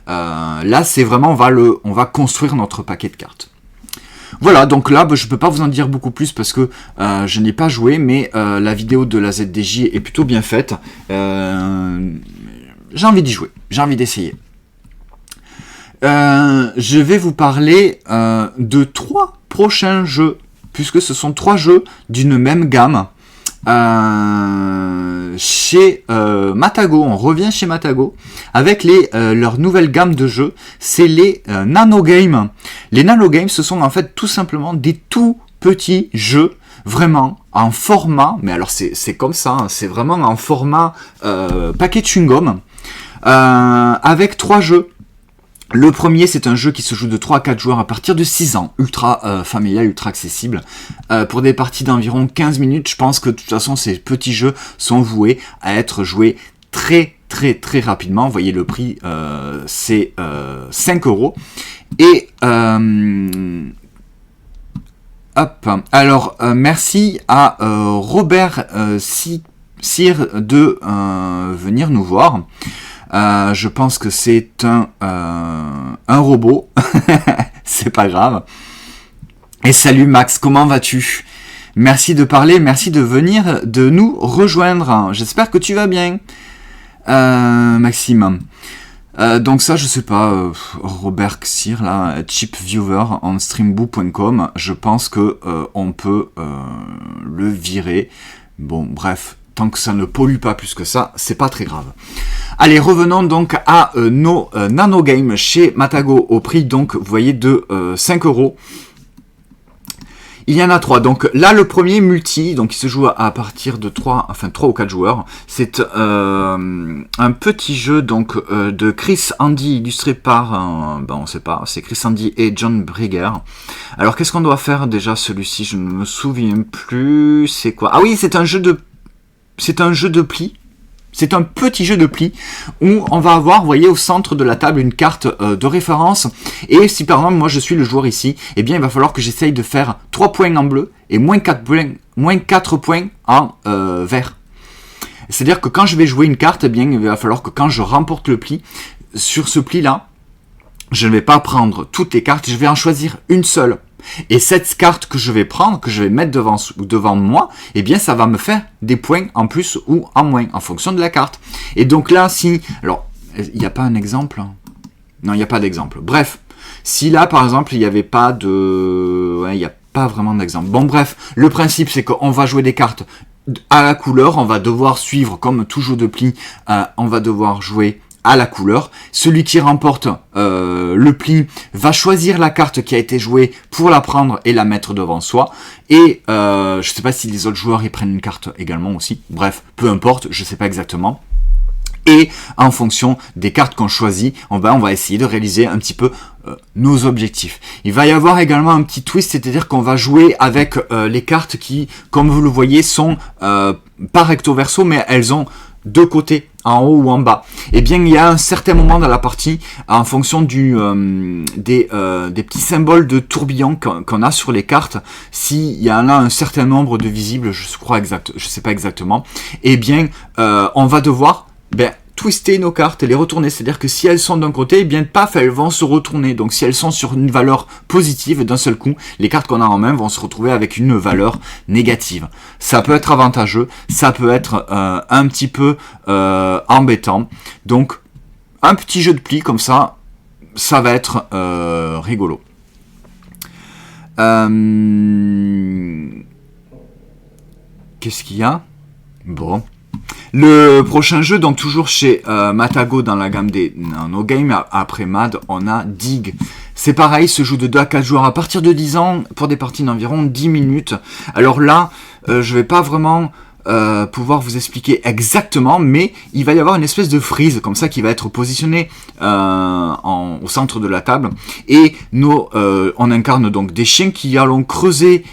Là, c'est vraiment, on va construire notre paquet de cartes. Voilà, donc là, je peux pas vous en dire beaucoup plus parce que je n'ai pas joué, mais la vidéo de la ZDJ est plutôt bien faite. J'ai envie d'y jouer, j'ai envie d'essayer. Je vais vous parler de 3 prochains jeux, puisque ce sont 3 jeux d'une même gamme. Chez Matago, on revient chez Matago avec leur nouvelle gamme de jeux, c'est les Nano Games. Les Nano Games, ce sont en fait tout simplement des tout petit jeu, vraiment en format, mais alors c'est comme ça, hein, c'est vraiment en format paquet de chewing-gum, avec 3 jeux. Le premier, c'est un jeu qui se joue de 3 à 4 joueurs à partir de 6 ans, ultra familial, ultra accessible, pour des parties d'environ 15 minutes. Je pense que de toute façon, ces petits jeux sont voués à être joués très très rapidement. Vous voyez, le prix, c'est 5 €. Et hop, alors merci à Robert Cyr de venir nous voir. Je pense que c'est un robot, c'est pas grave. Et salut Max, comment vas-tu? Merci de parler, merci de venir, de nous rejoindre. J'espère que tu vas bien, Maxime. Donc ça, je sais pas, Robert Cyr, là, Cheap Viewer en streamboo.com, je pense que on peut le virer. Bon, bref. Tant que ça ne pollue pas plus que ça, c'est pas très grave. Allez, revenons donc à nos nano games chez Matago au prix, donc, vous voyez, de 5 €. Il y en a 3. Donc là, le premier multi, donc il se joue à partir de 3 ou 4 joueurs. C'est un petit jeu donc de Chris Handy, illustré par, on sait pas, c'est Chris Handy et John Brigger. Alors qu'est-ce qu'on doit faire déjà celui-ci? Je ne me souviens plus. C'est quoi? Ah oui, c'est un jeu de pli. C'est un petit jeu de pli où on va avoir, vous voyez, au centre de la table une carte de référence. Et si par exemple, moi je suis le joueur ici, eh bien il va falloir que j'essaye de faire 3 points en bleu et moins 4 points en vert. C'est-à-dire que quand je vais jouer une carte, eh bien il va falloir que quand je remporte le pli, sur ce pli-là, je ne vais pas prendre toutes les cartes, je vais en choisir une seule. Et cette carte que je vais prendre, que je vais mettre devant moi, eh bien ça va me faire des points en plus ou en moins, en fonction de la carte. Et donc là, si... Alors, il n'y a pas un exemple? Non, il n'y a pas d'exemple. Bref, si là, par exemple, il n'y avait pas de... Ouais, il n'y a pas vraiment d'exemple. Bon, bref, le principe, c'est qu'on va jouer des cartes à la couleur, on va devoir suivre, comme tout jeu de pli, on va devoir jouer à la couleur. Celui qui remporte le pli va choisir la carte qui a été jouée pour la prendre et la mettre devant soi. Et je sais pas si les autres joueurs y prennent une carte également aussi. Bref, peu importe, je sais pas exactement. Et en fonction des cartes qu'on choisit, on va essayer de réaliser un petit peu nos objectifs. Il va y avoir également un petit twist, c'est-à-dire qu'on va jouer avec les cartes qui, comme vous le voyez, sont pas recto verso, mais elles ont deux côtés, en haut ou en bas. Eh bien, il y a un certain moment dans la partie, en fonction des petits symboles de tourbillon qu'on a sur les cartes, s'il y en a un certain nombre de visibles, je sais pas exactement, eh bien, on va devoir twister nos cartes et les retourner. C'est-à-dire que si elles sont d'un côté, eh bien, paf, elles vont se retourner. Donc, si elles sont sur une valeur positive, d'un seul coup, les cartes qu'on a en main vont se retrouver avec une valeur négative. Ça peut être avantageux, ça peut être un petit peu embêtant. Donc, un petit jeu de pli comme ça, ça va être rigolo. Qu'est-ce qu'il y a? Bon. Le prochain jeu, donc toujours chez Matago dans la gamme des No Game, après Mad, on a Dig. C'est pareil, se joue de 2 à 4 joueurs à partir de 10 ans pour des parties d'environ 10 minutes. Alors là, je vais pas vraiment pouvoir vous expliquer exactement, mais il va y avoir une espèce de frise comme ça qui va être positionnée au centre de la table, et on incarne donc des chiens qui allons creuser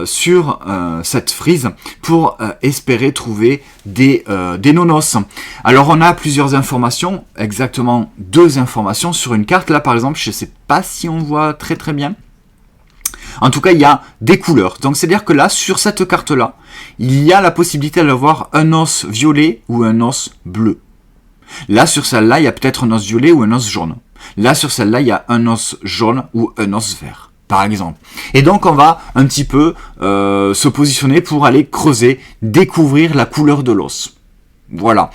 sur cette frise pour espérer trouver des nonos. Alors on a plusieurs informations, exactement 2 informations sur une carte. Là par exemple, je sais pas si on voit très très bien. En tout cas, il y a des couleurs. Donc, c'est-à-dire que là, sur cette carte-là, il y a la possibilité d'avoir un os violet ou un os bleu. Là, sur celle-là, il y a peut-être un os violet ou un os jaune. Là, sur celle-là, il y a un os jaune ou un os vert, par exemple. Et donc, on va un petit peu se positionner pour aller creuser, découvrir la couleur de l'os. Voilà.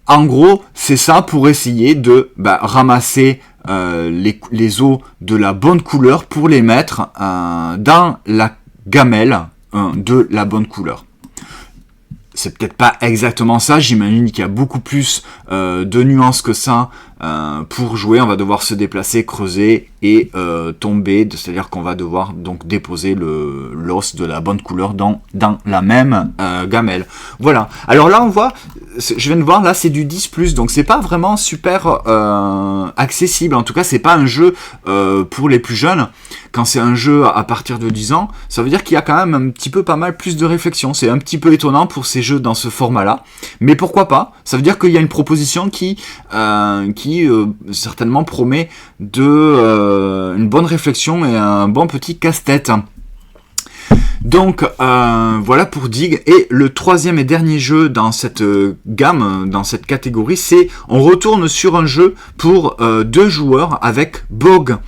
En gros, c'est ça pour essayer de ramasser les os de la bonne couleur pour les mettre dans la gamelle de la bonne couleur. C'est peut-être pas exactement ça, j'imagine qu'il y a beaucoup plus de nuances que ça Pour jouer, on va devoir se déplacer, creuser et tomber, c'est-à-dire qu'on va devoir donc déposer l'os de la bonne couleur dans la même gamelle. Voilà. Alors là, on voit, je viens de voir, là c'est du 10+, donc c'est pas vraiment super accessible. En tout cas, c'est pas un jeu pour les plus jeunes. Quand c'est un jeu à partir de 10 ans, ça veut dire qu'il y a quand même un petit peu pas mal plus de réflexion. C'est un petit peu étonnant pour ces jeux dans ce format-là. Mais pourquoi pas? Ça veut dire qu'il y a une proposition qui certainement promet une bonne réflexion et un bon petit casse-tête. Donc voilà pour Dig. Et le troisième et dernier jeu dans cette gamme, dans cette catégorie, c'est on retourne sur un jeu pour 2 joueurs avec Bog.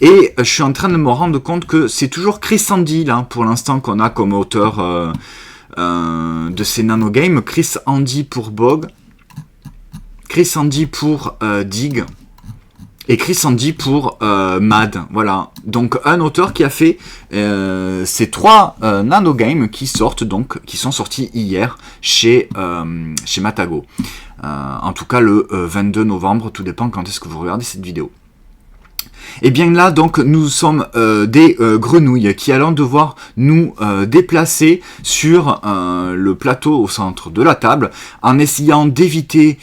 Et je suis en train de me rendre compte que c'est toujours Chris Handy là pour l'instant qu'on a comme auteur de ces nanogames. Chris Handy pour Bog, Chris Handy pour Dig et Chris Handy pour Mad. Voilà, donc un auteur qui a fait ces 3 nanogames qui sont sortis hier chez Matago. En tout cas le 22 novembre, tout dépend quand est-ce que vous regardez cette vidéo. Et bien là, donc, nous sommes des grenouilles qui allons devoir nous déplacer sur le plateau au centre de la table en essayant d'éviter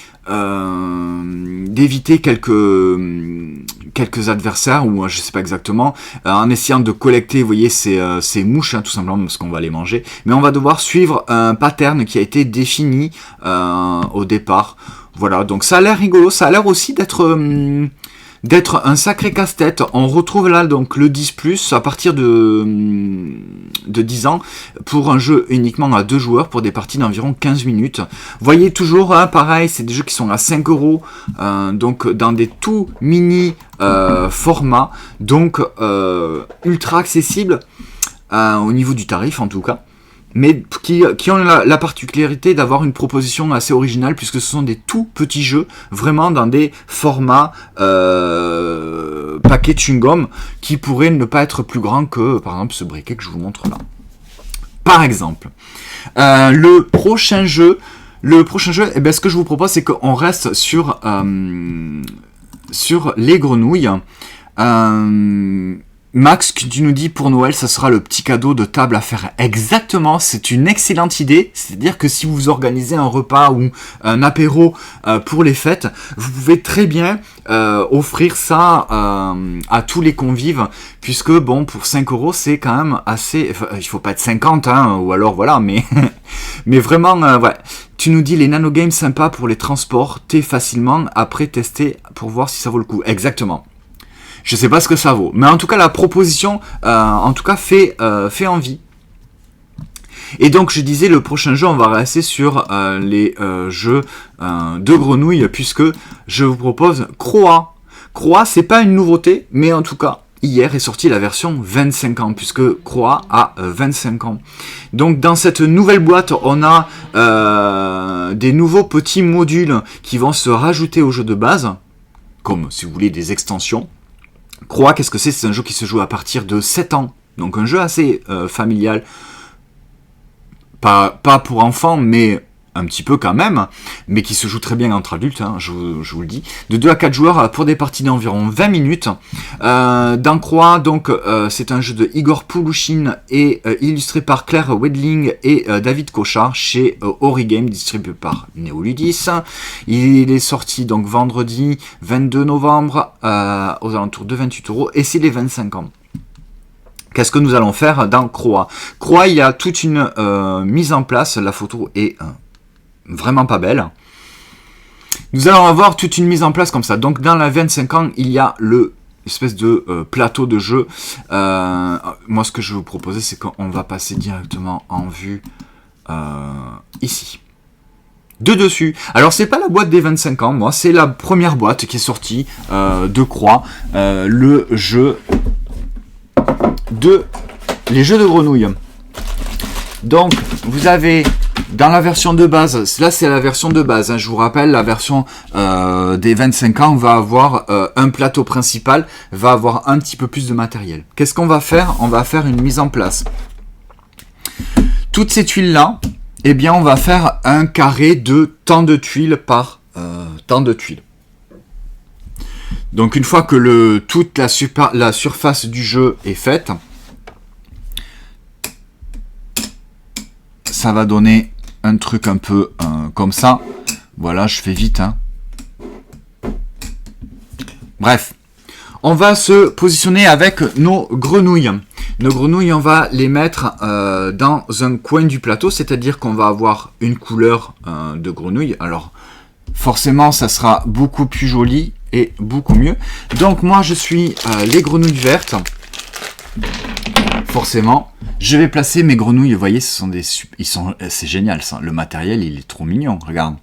quelques adversaires, ou je sais pas exactement, en essayant de collecter, vous voyez, ces mouches, hein, tout simplement, parce qu'on va les manger. Mais on va devoir suivre un pattern qui a été défini au départ. Voilà, donc ça a l'air rigolo, ça a l'air aussi d'être un sacré casse-tête. On retrouve là donc le 10+, à partir de 10 ans, pour un jeu uniquement à 2 joueurs, pour des parties d'environ 15 minutes. Vous voyez toujours, hein, pareil, c'est des jeux qui sont à 5 €, donc dans des tout mini formats, donc ultra accessibles au niveau du tarif en tout cas. Mais qui ont la particularité d'avoir une proposition assez originale, puisque ce sont des tout petits jeux, vraiment dans des formats paquets chewing-gum, qui pourraient ne pas être plus grands que, par exemple, ce briquet que je vous montre là. Par exemple. Le prochain jeu, eh bien, ce que je vous propose, c'est qu'on reste sur les grenouilles. Max, tu nous dis pour Noël, ça sera le petit cadeau de table à faire. Exactement, c'est une excellente idée. C'est-à-dire que si vous organisez un repas ou un apéro pour les fêtes, vous pouvez très bien offrir ça à tous les convives, puisque bon, pour 5 € c'est quand même assez. Enfin, il faut pas être 50, hein, ou alors voilà, mais mais vraiment, ouais. Tu nous dis les nanogames sympas pour les transporter facilement, après tester pour voir si ça vaut le coup. Exactement. Je sais pas ce que ça vaut, mais en tout cas la proposition, en tout cas fait envie. Et donc je disais, le prochain jeu, on va rester sur les jeux de grenouilles, puisque je vous propose Croa. Croa, c'est pas une nouveauté, mais en tout cas hier est sortie la version 25 ans, puisque Croa a 25 ans. Donc dans cette nouvelle boîte, on a des nouveaux petits modules qui vont se rajouter au jeu de base, comme si vous voulez des extensions. Croa, qu'est-ce que c'est? C'est un jeu qui se joue à partir de 7 ans. Donc un jeu assez familial. Pas pour enfants, mais un petit peu quand même. Mais qui se joue très bien entre adultes, hein, je vous le dis. De 2 à 4 joueurs pour des parties d'environ 20 minutes. Dans Croa, donc, c'est un jeu de Igor Poulouchine et illustré par Claire Wedling et David Cochard chez Origame, distribué par Neoludis. Il est sorti donc vendredi 22 novembre aux alentours de 28 € et c'est les 25 ans. Qu'est-ce que nous allons faire dans Croa? Croa, il y a toute une mise en place. La photo est vraiment pas belle. Nous allons avoir toute une mise en place comme ça. Donc dans la 25 ans, il y a l'espèce de plateau de jeu. Moi, ce que je vais vous proposer, c'est qu'on va passer directement en vue ici. De dessus. Alors c'est pas la boîte des 25 ans, moi, c'est la première boîte qui est sortie de Croa. Le jeu les jeux de grenouilles. Donc vous avez dans la version de base, là c'est la version de base, hein, je vous rappelle, la version des 25 ans va avoir un plateau principal, va avoir un petit peu plus de matériel. Qu'est-ce qu'on va faire? On va faire une mise en place. Toutes ces tuiles là, eh bien on va faire un carré de tant de tuiles par tant de tuiles. Donc une fois que toute la surface du jeu est faite, ça va donner un truc un peu comme ça. Voilà, je fais vite. Hein. Bref, on va se positionner avec nos grenouilles. Nos grenouilles, on va les mettre dans un coin du plateau, c'est-à-dire qu'on va avoir une couleur de grenouille. Alors, forcément, ça sera beaucoup plus joli et beaucoup mieux. Donc, moi, je suis les grenouilles vertes. Forcément, je vais placer mes grenouilles. Vous voyez, c'est génial, ça. Le matériel, il est trop mignon. Regarde,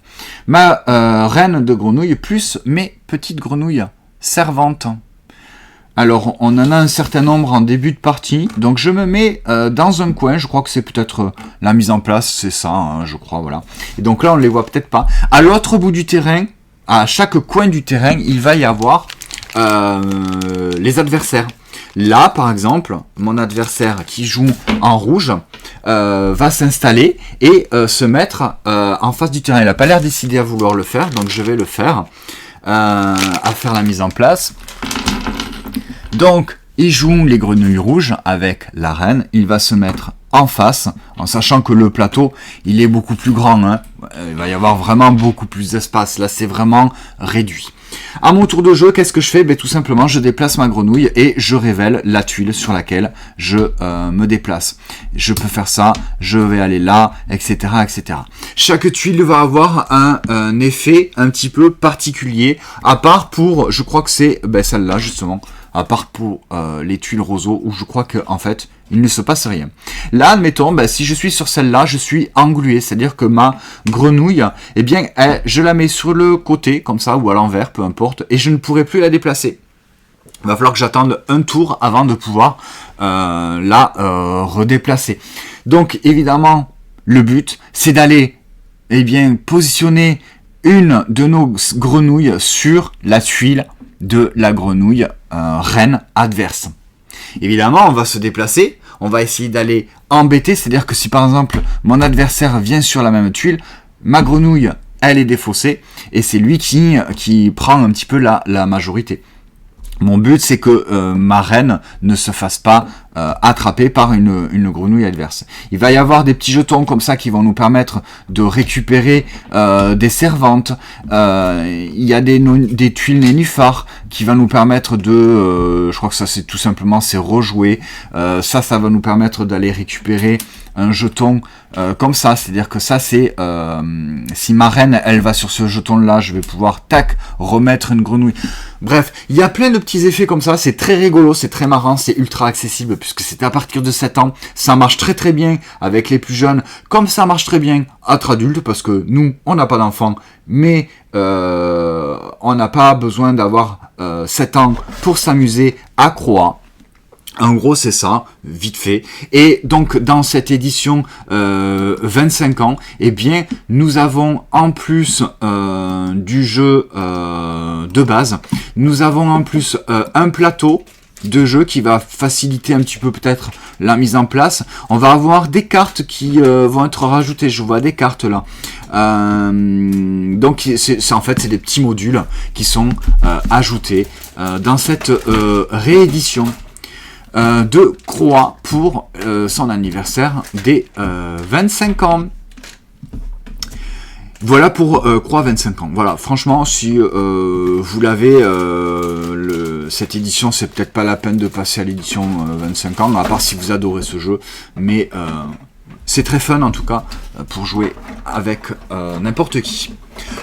ma reine de grenouille plus mes petites grenouilles servantes. Alors, on en a un certain nombre en début de partie. Donc, je me mets dans un coin. Je crois que c'est peut-être la mise en place. C'est ça, hein, je crois, voilà. Et donc là, on ne les voit peut-être pas. À l'autre bout du terrain, à chaque coin du terrain, il va y avoir les adversaires. Là, par exemple, mon adversaire qui joue en rouge va s'installer et se mettre en face du terrain. Il n'a pas l'air décidé à vouloir le faire, donc je vais le faire, à faire la mise en place. Donc, il joue les grenouilles rouges avec la reine. Il va se mettre en face, en sachant que le plateau, il est beaucoup plus grand. Hein. Il va y avoir vraiment beaucoup plus d'espace. Là, c'est vraiment réduit. À mon tour de jeu, qu'est-ce que je fais? Tout simplement, je déplace ma grenouille et je révèle la tuile sur laquelle je me déplace. Je peux faire ça, je vais aller là, etc., etc. Chaque tuile va avoir un effet un petit peu particulier, à part pour, je crois que c'est celle-là justement, à part pour les tuiles roseaux, où je crois qu'en fait, il ne se passe rien. Là, admettons, si je suis sur celle-là, je suis englué, c'est-à-dire que ma grenouille, eh bien, je la mets sur le côté, comme ça, ou à l'envers, peu importe, et je ne pourrai plus la déplacer. Il va falloir que j'attende un tour avant de pouvoir la redéplacer. Donc, évidemment, le but, c'est d'aller, positionner une de nos grenouilles sur la tuile de la grenouille reine adverse. Évidemment, on va se déplacer, on va essayer d'aller embêter, c'est-à-dire que si par exemple mon adversaire vient sur la même tuile, ma grenouille, elle est défaussée, et c'est lui qui prend un petit peu la majorité. Mon but, c'est que ma reine ne se fasse pas attraper par une grenouille adverse. Il va y avoir des petits jetons comme ça qui vont nous permettre de récupérer des servantes. Il y a des tuiles nénuphars qui va nous permettre de... je crois que ça, c'est tout simplement, c'est rejouer. Ça va nous permettre d'aller récupérer un jeton comme ça, c'est-à-dire que ça c'est si ma reine elle va sur ce jeton là, je vais pouvoir remettre une grenouille. Bref, il y a plein de petits effets comme ça, c'est très rigolo, c'est très marrant, c'est ultra accessible puisque c'est à partir de 7 ans, ça marche très très bien avec les plus jeunes, comme ça marche très bien entre adultes parce que nous on n'a pas d'enfants, mais on n'a pas besoin d'avoir 7 ans pour s'amuser à Croix. En gros, c'est ça, vite fait. Et donc, dans cette édition 25 ans, nous avons en plus du jeu de base, nous avons en plus un plateau de jeu qui va faciliter un petit peu peut-être la mise en place. On va avoir des cartes qui vont être rajoutées. Je vois des cartes là. Donc, en fait, c'est des petits modules qui sont ajoutés dans cette réédition de Croix pour son anniversaire des 25 ans. Voilà pour Croix 25 ans. Voilà, franchement, si vous l'avez, cette édition, c'est peut-être pas la peine de passer à l'édition 25 ans, à part si vous adorez ce jeu, mais c'est très fun en tout cas pour jouer avec n'importe qui.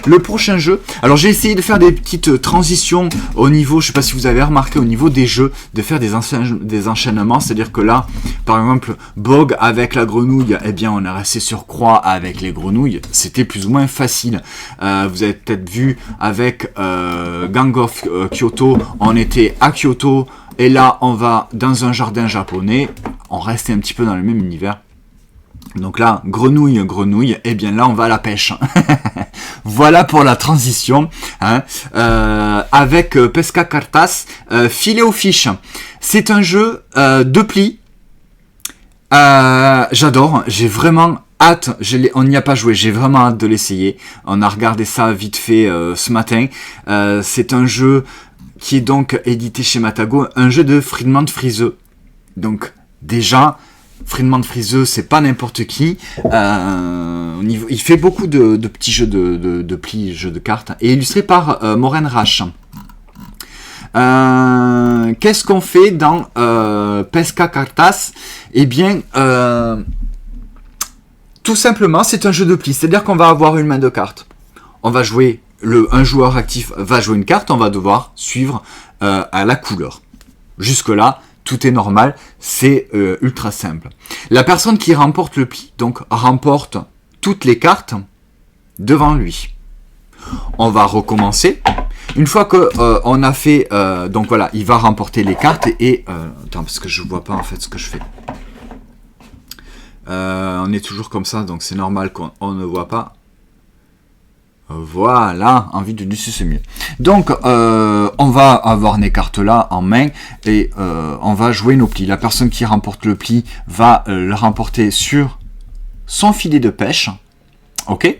Le prochain jeu, alors j'ai essayé de faire des petites transitions au niveau, je sais pas si vous avez remarqué, au niveau des jeux, de faire des enchaînements, c'est-à-dire que là, par exemple, Bog avec la grenouille, on est resté sur Croix avec les grenouilles, c'était plus ou moins facile. Vous avez peut-être vu avec Gang of Kyoto, on était à Kyoto, et là on va dans un jardin japonais, on restait un petit peu dans le même univers. Donc là, grenouille, là on va à la pêche. Voilà pour la transition. Avec Pesca Cartas, filet aux fiches. C'est un jeu de plis. J'adore, j'ai vraiment hâte, on n'y a pas joué, j'ai vraiment hâte de l'essayer. On a regardé ça vite fait ce matin. C'est un jeu qui est donc édité chez Matago, un jeu de Friedman Friseux. Donc déjà, Friedman Friseux, c'est pas n'importe qui. Il fait beaucoup de petits jeux de plis, jeux de cartes, et illustré par Maureen Rasch. Qu'est-ce qu'on fait dans Pesca Cartas? Eh bien, tout simplement, c'est un jeu de plis. C'est-à-dire qu'on va avoir une main de cartes. On va jouer, un joueur actif va jouer une carte, on va devoir suivre à la couleur. Jusque-là, tout est normal, c'est ultra simple. La personne qui remporte le pli, donc remporte toutes les cartes devant lui. On va recommencer. Une fois que on a fait, donc voilà, il va remporter les cartes et attends, parce que je vois pas en fait ce que je fais. On est toujours comme ça, donc c'est normal qu'on ne voit pas. Voilà, en vue du dessus c'est mieux. Donc on va avoir les cartes là en main et on va jouer nos plis. La personne qui remporte le pli va le remporter sur son filet de pêche. Ok.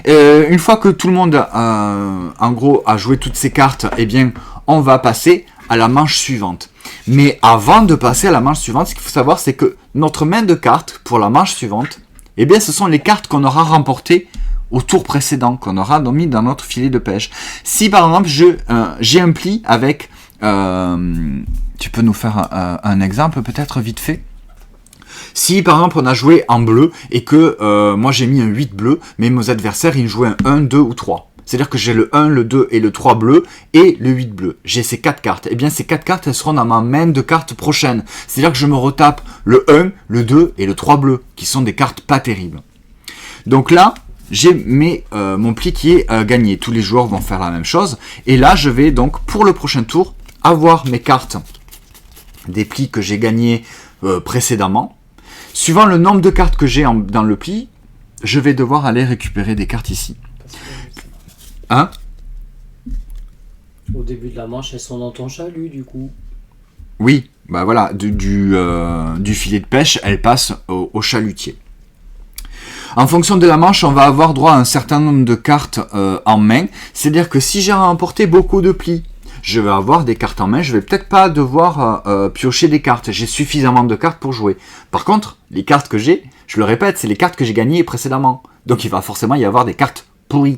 Une fois que tout le monde en gros a joué toutes ses cartes, eh bien on va passer à la manche suivante. Mais avant de passer à la manche suivante, ce qu'il faut savoir, c'est que notre main de cartes pour la manche suivante, eh bien ce sont les cartes qu'on aura remportées au tour précédent, qu'on aura mis dans notre filet de pêche. Si par exemple j'ai un pli avec, tu peux nous faire un exemple peut-être vite fait? Si par exemple on a joué en bleu et que moi j'ai mis un 8 bleu, mais mes adversaires ils jouaient un 1, 2 ou 3. C'est-à-dire que j'ai le 1, le 2 et le 3 bleu et le 8 bleu. J'ai ces 4 cartes. Et bien ces 4 cartes elles seront dans ma main de cartes prochaine. C'est-à-dire que je me retape le 1, le 2 et le 3 bleu, qui sont des cartes pas terribles. Donc là, j'ai mon pli qui est gagné. Tous les joueurs vont faire la même chose. Et là, je vais donc, pour le prochain tour, avoir mes cartes des plis que j'ai gagnés précédemment. Suivant le nombre de cartes que j'ai dans le pli, je vais devoir aller récupérer des cartes ici. Hein? Au début de la manche, elles sont dans ton chalut, du coup. Oui, bah voilà, du filet de pêche, elles passent au chalutier. En fonction de la manche, on va avoir droit à un certain nombre de cartes en main. C'est-à-dire que si j'ai remporté beaucoup de plis, je vais avoir des cartes en main. Je vais peut-être pas devoir piocher des cartes. J'ai suffisamment de cartes pour jouer. Par contre, les cartes que j'ai, je le répète, c'est les cartes que j'ai gagnées précédemment. Donc il va forcément y avoir des cartes pourries.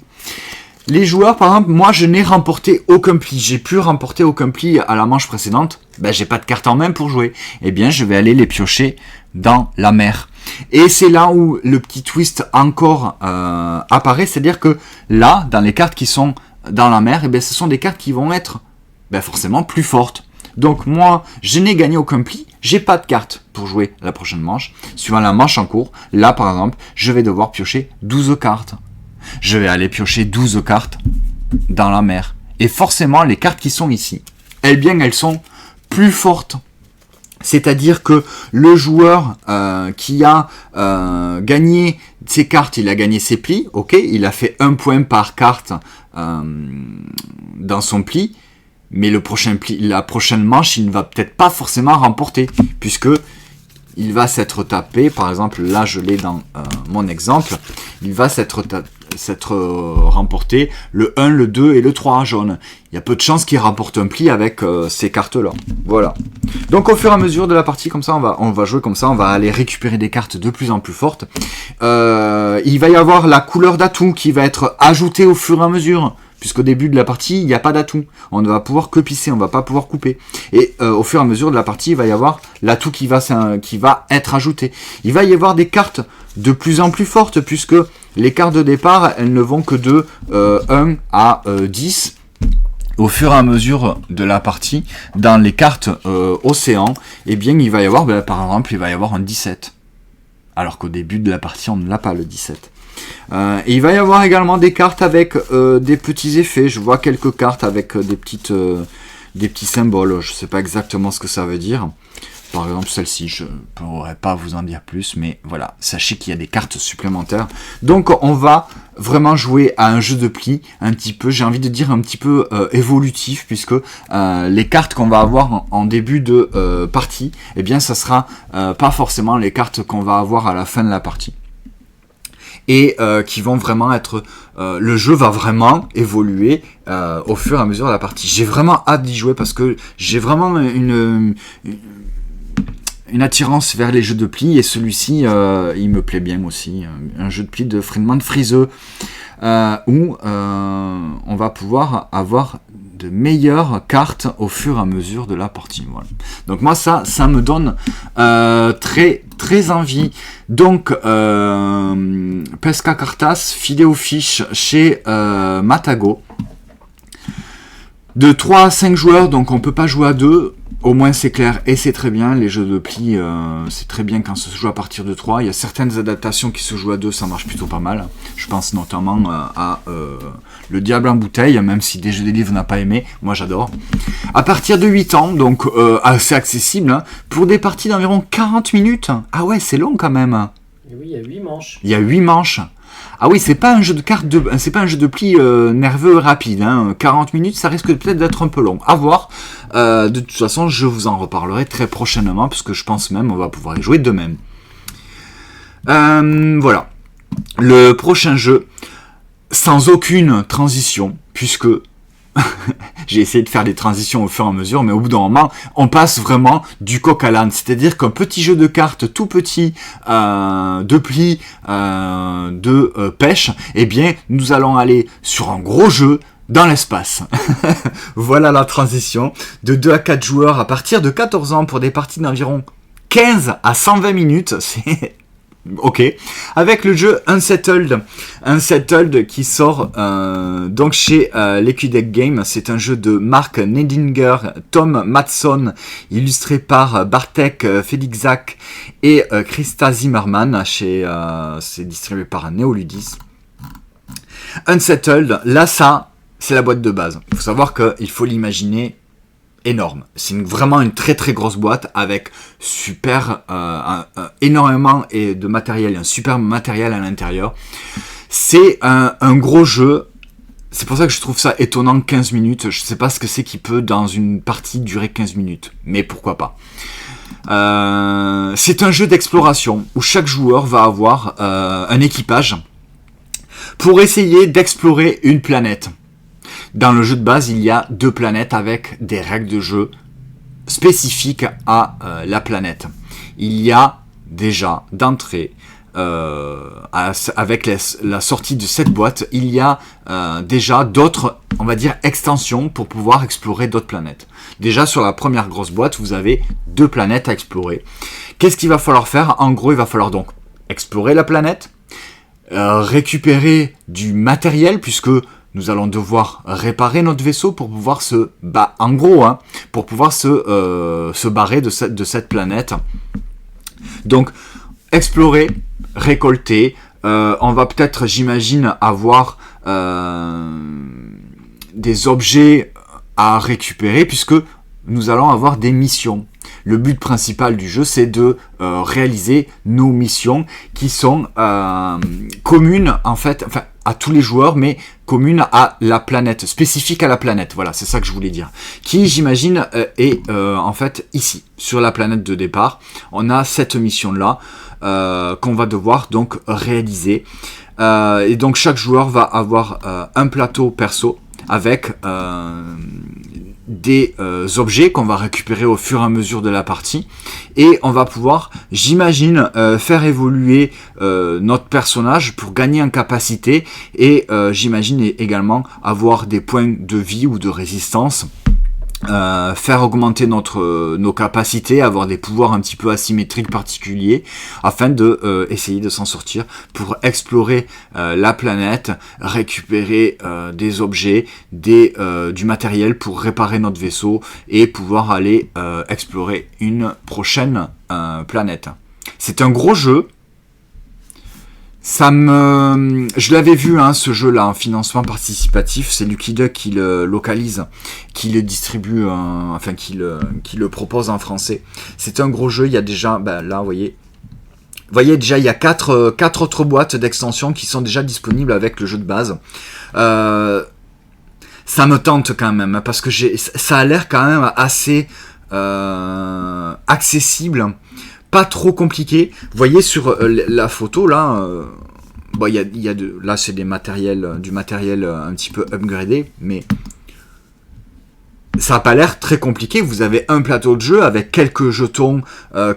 Les joueurs, par exemple, moi je n'ai remporté aucun pli. J'ai pu remporter aucun pli à la manche précédente. Ben j'ai pas de cartes en main pour jouer. Eh bien je vais aller les piocher dans la mer. Et c'est là où le petit twist encore apparaît, c'est-à-dire que là, dans les cartes qui sont dans la mer, eh bien, ce sont des cartes qui vont être forcément plus fortes. Donc moi, je n'ai gagné aucun pli, j'ai pas de cartes pour jouer la prochaine manche. Suivant la manche en cours, là par exemple, je vais devoir piocher 12 cartes. Je vais aller piocher 12 cartes dans la mer. Et forcément, les cartes qui sont ici, elles sont plus fortes. C'est-à-dire que le joueur qui a gagné ses cartes, il a gagné ses plis, ok, il a fait 1 point par carte dans son pli, mais le prochain pli, la prochaine manche, il ne va peut-être pas forcément remporter, puisque il va s'être tapé, par exemple, là je l'ai dans mon exemple, il va s'être remporté le 1, le 2 et le 3 jaune. Il y a peu de chances qu'il rapporte un pli avec ces cartes-là. Voilà. Donc au fur et à mesure de la partie, comme ça, on va jouer comme ça, on va aller récupérer des cartes de plus en plus fortes. Il va y avoir la couleur d'atout qui va être ajoutée au fur et à mesure. Puisqu'au début de la partie, il n'y a pas d'atout. On ne va pouvoir que pisser, on ne va pas pouvoir couper. Et au fur et à mesure de la partie, il va y avoir l'atout qui va être ajouté. Il va y avoir des cartes de plus en plus fortes, puisque les cartes de départ, elles ne vont que de 1 à 10. Au fur et à mesure de la partie, dans les cartes océan, eh bien, il va y avoir, par exemple, il va y avoir un 17. Alors qu'au début de la partie, on ne l'a pas, le 17. Et il va y avoir également des cartes avec des petits effets. Je vois quelques cartes avec des petits symboles. Je ne sais pas exactement ce que ça veut dire. Par exemple celle-ci, je ne pourrais pas vous en dire plus, mais voilà, sachez qu'il y a des cartes supplémentaires. Donc on va vraiment jouer à un jeu de plis un petit peu, j'ai envie de dire un petit peu évolutif, puisque les cartes qu'on va avoir en début de partie, eh bien ça sera pas forcément les cartes qu'on va avoir à la fin de la partie. et qui vont vraiment être... le jeu va vraiment évoluer au fur et à mesure de la partie. J'ai vraiment hâte d'y jouer parce que j'ai vraiment une attirance vers les jeux de pli, et celui-ci, il me plaît bien aussi. Un jeu de pli de Friedemann Friese, où on va pouvoir avoir de meilleures cartes au fur et à mesure de la partie. Voilà. Donc moi, ça me donne très, très envie. Donc, Pesca Cartas, filé aux fiches chez Matago. De 3 à 5 joueurs, donc on peut pas jouer à 2. Au moins c'est clair et c'est très bien. Les jeux de pli, c'est très bien quand ça se joue à partir de 3. Il y a certaines adaptations qui se jouent à 2, ça marche plutôt pas mal. Je pense notamment à Le Diable en bouteille, même si des jeux des livres n'a pas aimé. Moi j'adore. À partir de 8 ans, donc assez accessible, hein, pour des parties d'environ 40 minutes. Ah ouais, c'est long quand même. Et oui, il y a 8 manches. Il y a 8 manches. Ah oui, c'est pas un jeu de cartes, c'est pas un jeu de pli nerveux rapide. Hein. 40 minutes, ça risque peut-être d'être un peu long. À voir. De toute façon, je vous en reparlerai très prochainement, parce que je pense même on va pouvoir y jouer de même. Voilà. Le prochain jeu, sans aucune transition, puisque j'ai essayé de faire des transitions au fur et à mesure, mais au bout d'un moment, on passe vraiment du coq à l'âne. C'est-à-dire qu'un petit jeu de cartes tout petit, de pli, de pêche, eh bien, nous allons aller sur un gros jeu dans l'espace. Voilà la transition. De 2 à 4 joueurs à partir de 14 ans pour des parties d'environ 15 à 120 minutes. C'est... Ok, avec le jeu Unsettled qui sort donc chez Liquid Game. C'est un jeu de Mark Nedinger, Tom Matson, illustré par Bartek Felixak et Krista Zimmerman. C'est distribué par Neoludis. Unsettled, là ça, c'est la boîte de base. Il faut savoir qu'il faut l'imaginer énorme. C'est vraiment une très très grosse boîte avec énormément de matériel, un super matériel à l'intérieur. C'est un gros jeu. C'est pour ça que je trouve ça étonnant 15 minutes. Je sais pas ce que c'est qui peut dans une partie durer 15 minutes, mais pourquoi pas. C'est un jeu d'exploration où chaque joueur va avoir un équipage pour essayer d'explorer une planète. Dans le jeu de base, il y a 2 planètes avec des règles de jeu spécifiques à la planète. Il y a déjà d'entrée, avec la sortie de cette boîte, il y a déjà d'autres, on va dire, extensions pour pouvoir explorer d'autres planètes. Déjà sur la première grosse boîte, vous avez 2 planètes à explorer. Qu'est-ce qu'il va falloir faire ? En gros, il va falloir donc explorer la planète, récupérer du matériel, puisque nous allons devoir réparer notre vaisseau pour pouvoir pour pouvoir se barrer de cette planète. Donc, explorer, récolter. On va peut-être, j'imagine, avoir des objets à récupérer, puisque nous allons avoir des missions. Le but principal du jeu, c'est de réaliser nos missions qui sont communes, en fait, enfin, à tous les joueurs, mais commune à la planète, spécifique à la planète. Voilà, c'est ça que je voulais dire. Qui, j'imagine, est en fait ici, sur la planète de départ. On a cette mission-là qu'on va devoir donc réaliser. Et donc chaque joueur va avoir un plateau perso avec des objets qu'on va récupérer au fur et à mesure de la partie, et on va pouvoir, j'imagine, faire évoluer notre personnage pour gagner en capacité, et j'imagine également avoir des points de vie ou de résistance, faire augmenter nos capacités, avoir des pouvoirs un petit peu asymétriques particuliers, afin de essayer de s'en sortir pour explorer la planète, récupérer des objets, du matériel pour réparer notre vaisseau et pouvoir aller explorer une prochaine planète. C'est un gros jeu. Je l'avais vu, hein, ce jeu-là, en financement participatif. C'est Liquid qui le localise, qui le distribue, qui le propose en français. C'est un gros jeu. Il y a déjà, là, vous voyez déjà, il y a 4 autres boîtes d'extension qui sont déjà disponibles avec le jeu de base. Ça me tente quand même, parce que ça a l'air quand même assez accessible. Pas trop compliqué. Vous voyez sur la photo là, Bon, là, c'est du matériel un petit peu upgradé, mais ça n'a pas l'air très compliqué. Vous avez un plateau de jeu avec quelques jetons,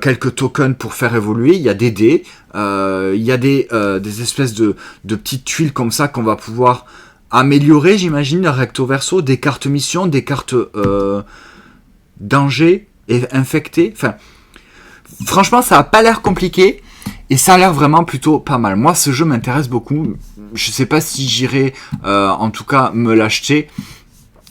quelques tokens pour faire évoluer. Il y a des dés, il y a des espèces de petites tuiles comme ça qu'on va pouvoir améliorer, j'imagine, recto verso, des cartes mission, des cartes danger et infecté. Enfin, franchement, ça n'a pas l'air compliqué et ça a l'air vraiment plutôt pas mal. Moi, ce jeu m'intéresse beaucoup. Je sais pas si j'irai, en tout cas, me l'acheter.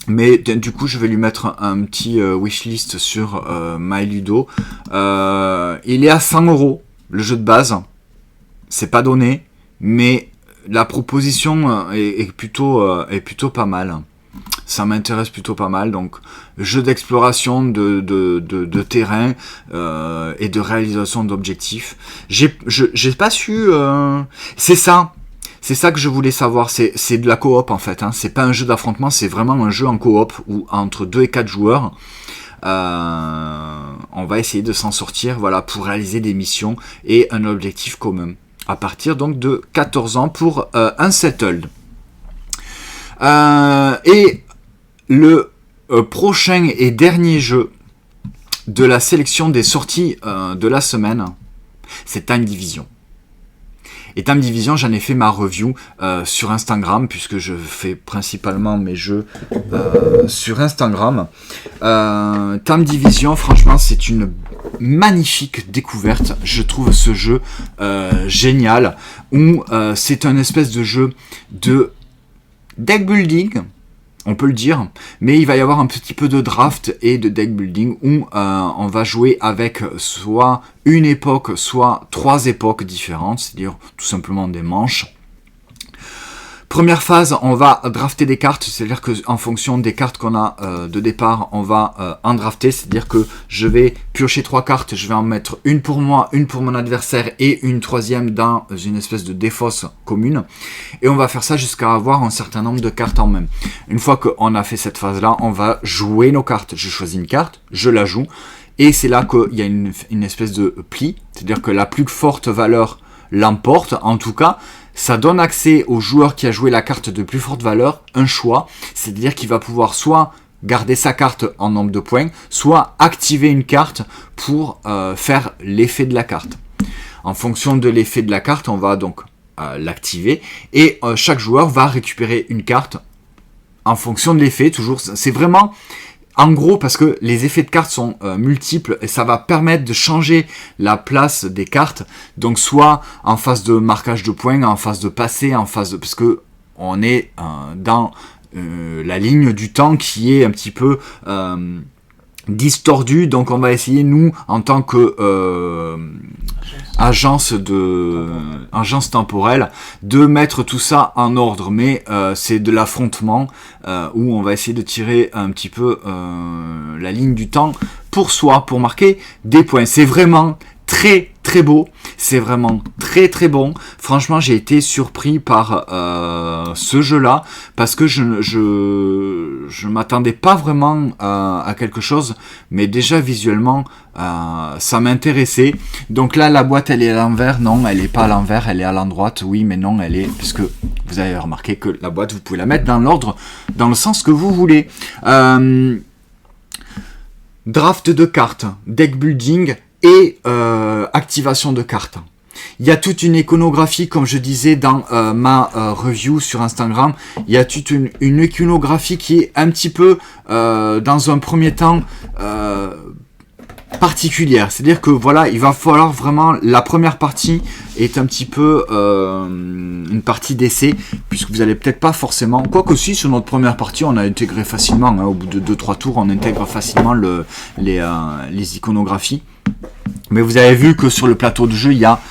Mais du coup, je vais lui mettre un petit wishlist sur MyLudo. Il est à 100 €, le jeu de base. C'est pas donné, mais la proposition est plutôt pas mal. Ça m'intéresse plutôt pas mal. Donc, jeu d'exploration de terrain et de réalisation d'objectifs. J'ai pas su... C'est ça que je voulais savoir, c'est de la coop en fait, hein. C'est pas un jeu d'affrontement, c'est vraiment un jeu en coop où entre 2 et 4 joueurs, on va essayer de s'en sortir, voilà, pour réaliser des missions et un objectif commun. À partir donc de 14 ans pour Unsettled. Et le prochain et dernier jeu de la sélection des sorties de la semaine, c'est Time Division. Et Time Division, j'en ai fait ma review sur Instagram, puisque je fais principalement mes jeux sur Instagram. Time Division, franchement, c'est une magnifique découverte. Je trouve ce jeu génial, où c'est un espèce de jeu de deck building, on peut le dire, mais il va y avoir un petit peu de draft et de deck building où on va jouer avec soit une époque, soit 3 époques différentes, c'est-à-dire tout simplement des manches. Première phase, on va drafter des cartes, c'est-à-dire qu'en fonction des cartes qu'on a de départ, on va en drafter, c'est-à-dire que je vais piocher 3 cartes, je vais en mettre une pour moi, une pour mon adversaire et une troisième dans une espèce de défausse commune. Et on va faire ça jusqu'à avoir un certain nombre de cartes en main. Une fois qu'on a fait cette phase-là, on va jouer nos cartes. Je choisis une carte, je la joue, et c'est là qu'il y a une espèce de pli, c'est-à-dire que la plus forte valeur l'emporte, en tout cas. Ça donne accès au joueur qui a joué la carte de plus forte valeur, un choix, c'est-à-dire qu'il va pouvoir soit garder sa carte en nombre de points, soit activer une carte pour faire l'effet de la carte. En fonction de l'effet de la carte, on va donc l'activer, et chaque joueur va récupérer une carte en fonction de l'effet, toujours. C'est vraiment... En gros, parce que les effets de cartes sont multiples et ça va permettre de changer la place des cartes. Donc soit en phase de marquage de points, en phase de passé, en phase de... Parce que on est dans la ligne du temps qui est un petit peu distordue. Donc on va essayer, nous, en tant que agence temporelle, de mettre tout ça en ordre. Mais c'est de l'affrontement où on va essayer de tirer un petit peu la ligne du temps pour soi, pour marquer des points. C'est vraiment très très beau, c'est vraiment très très bon. Franchement, j'ai été surpris par ce jeu-là parce que je m'attendais pas vraiment à quelque chose, mais déjà visuellement ça m'intéressait. Donc là, la boîte elle est à l'envers, non, elle est pas à l'envers, elle est à l'endroit, oui, mais non, elle est, puisque vous avez remarqué que la boîte vous pouvez la mettre dans l'ordre, dans le sens que vous voulez. Draft de cartes, deck building et activation de cartes. Il y a toute une iconographie, comme je disais dans ma review sur Instagram, il y a toute une iconographie qui est un petit peu, dans un premier temps, particulière. C'est-à-dire que voilà, il va falloir vraiment... La première partie est un petit peu une partie d'essai, puisque vous allez peut-être pas forcément... Quoique aussi, sur notre première partie, on a intégré facilement, hein, au bout de 2-3 tours, on intègre facilement les iconographies. Mais vous avez vu que sur le plateau de jeu, il y a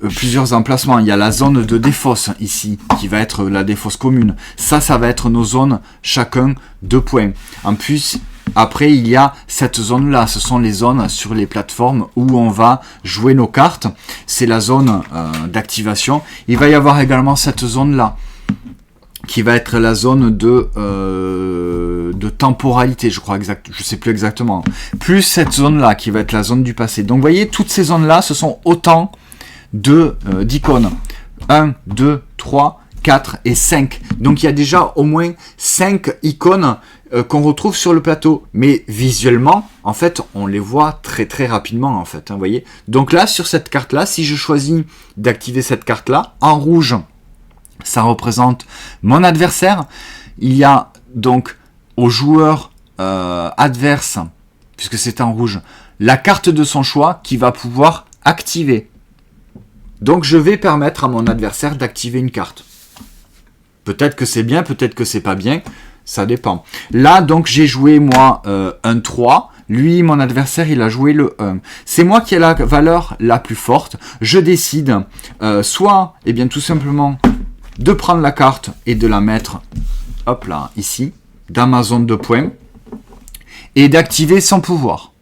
plusieurs emplacements. Il y a la zone de défausse ici, qui va être la défausse commune. Ça va être nos zones, chacun 2 points. En plus, après, il y a cette zone-là. Ce sont les zones sur les plateformes où on va jouer nos cartes. C'est la zone d'activation. Il va y avoir également cette zone-là, qui va être la zone de temporalité, je crois je sais plus exactement. Plus cette zone-là, qui va être la zone du passé. Donc, vous voyez, toutes ces zones-là, ce sont autant d'icônes. 1, 2, 3, 4 et 5. Donc il y a déjà au moins 5 icônes qu'on retrouve sur le plateau. Mais visuellement, en fait, on les voit très très rapidement, en fait. Hein, vous voyez. Donc là, sur cette carte-là, si je choisis d'activer cette carte-là, en rouge, ça représente mon adversaire. Il y a donc au joueur adverse, puisque c'est en rouge, la carte de son choix qui va pouvoir activer. Donc je vais permettre à mon adversaire d'activer une carte. Peut-être que c'est bien, peut-être que c'est pas bien, ça dépend. Là donc j'ai joué moi un 3, lui mon adversaire il a joué le 1. C'est moi qui ai la valeur la plus forte. Je décide soit eh bien tout simplement de prendre la carte et de la mettre hop là ici dans ma zone de points et d'activer son pouvoir.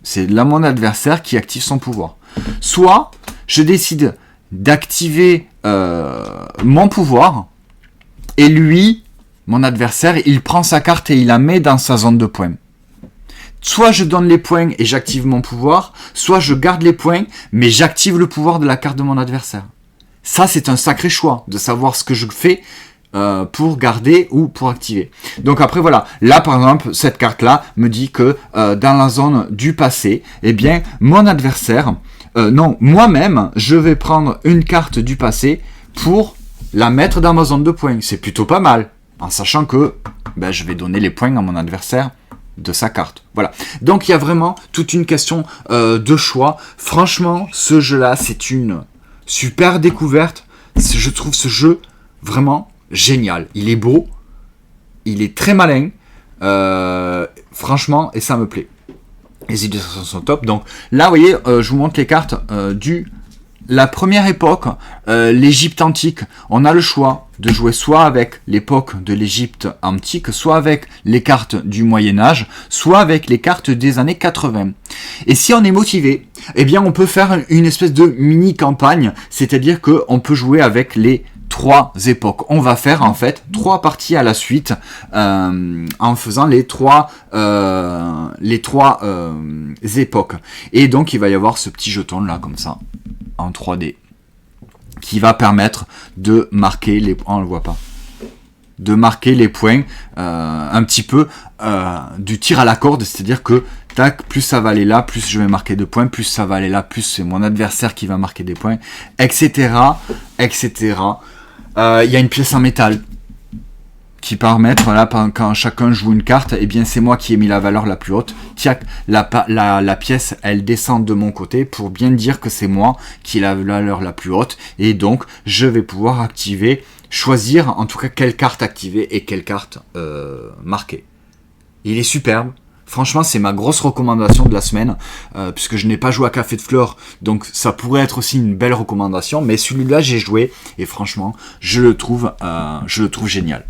C'est là mon adversaire qui active son pouvoir. Soit je décide d'activer mon pouvoir et lui, mon adversaire, il prend sa carte et il la met dans sa zone de points. Soit je donne les points et j'active mon pouvoir, soit je garde les points mais j'active le pouvoir de la carte de mon adversaire. Ça, c'est un sacré choix de savoir ce que je fais pour garder ou pour activer. Donc après voilà, là par exemple cette carte là me dit que dans la zone du passé, eh bien mon adversaire, non moi-même je vais prendre une carte du passé pour la mettre dans ma zone de points. C'est plutôt pas mal, en sachant que je vais donner les points à mon adversaire de sa carte. Voilà. Donc il y a vraiment toute une question de choix. Franchement, ce jeu là c'est une super découverte. Je trouve ce jeu vraiment génial. Il est beau, il est très malin, franchement, et ça me plaît. Les illustrations sont top. Donc là, vous voyez, je vous montre les cartes la première époque, l'Égypte antique. On a le choix de jouer soit avec l'époque de l'Égypte antique, soit avec les cartes du Moyen-Âge, soit avec les cartes des années 80. Et si on est motivé, eh bien on peut faire une espèce de mini-campagne, c'est-à-dire qu'on peut jouer avec les 3 époques. On va faire en fait 3 parties à la suite en faisant les 3 époques. Et donc il va y avoir ce petit jeton là comme ça en 3D qui va permettre de marquer les points. On le voit pas. De marquer les points un petit peu du tir à la corde, c'est-à-dire que tac, plus ça va aller là, plus je vais marquer de points, plus ça va aller là, plus c'est mon adversaire qui va marquer des points, etc. etc. Il y a une pièce en métal qui permettre, voilà, quand chacun joue une carte, eh bien c'est moi qui ai mis la valeur la plus haute. Tiac, la pièce, elle descend de mon côté pour bien dire que c'est moi qui ai la valeur la plus haute. Et donc, je vais pouvoir activer, choisir en tout cas quelle carte activer et quelle carte marquer. Il est superbe. Franchement, c'est ma grosse recommandation de la semaine, puisque je n'ai pas joué à Café de Flore, donc ça pourrait être aussi une belle recommandation, mais celui-là, j'ai joué, et franchement, je le trouve génial.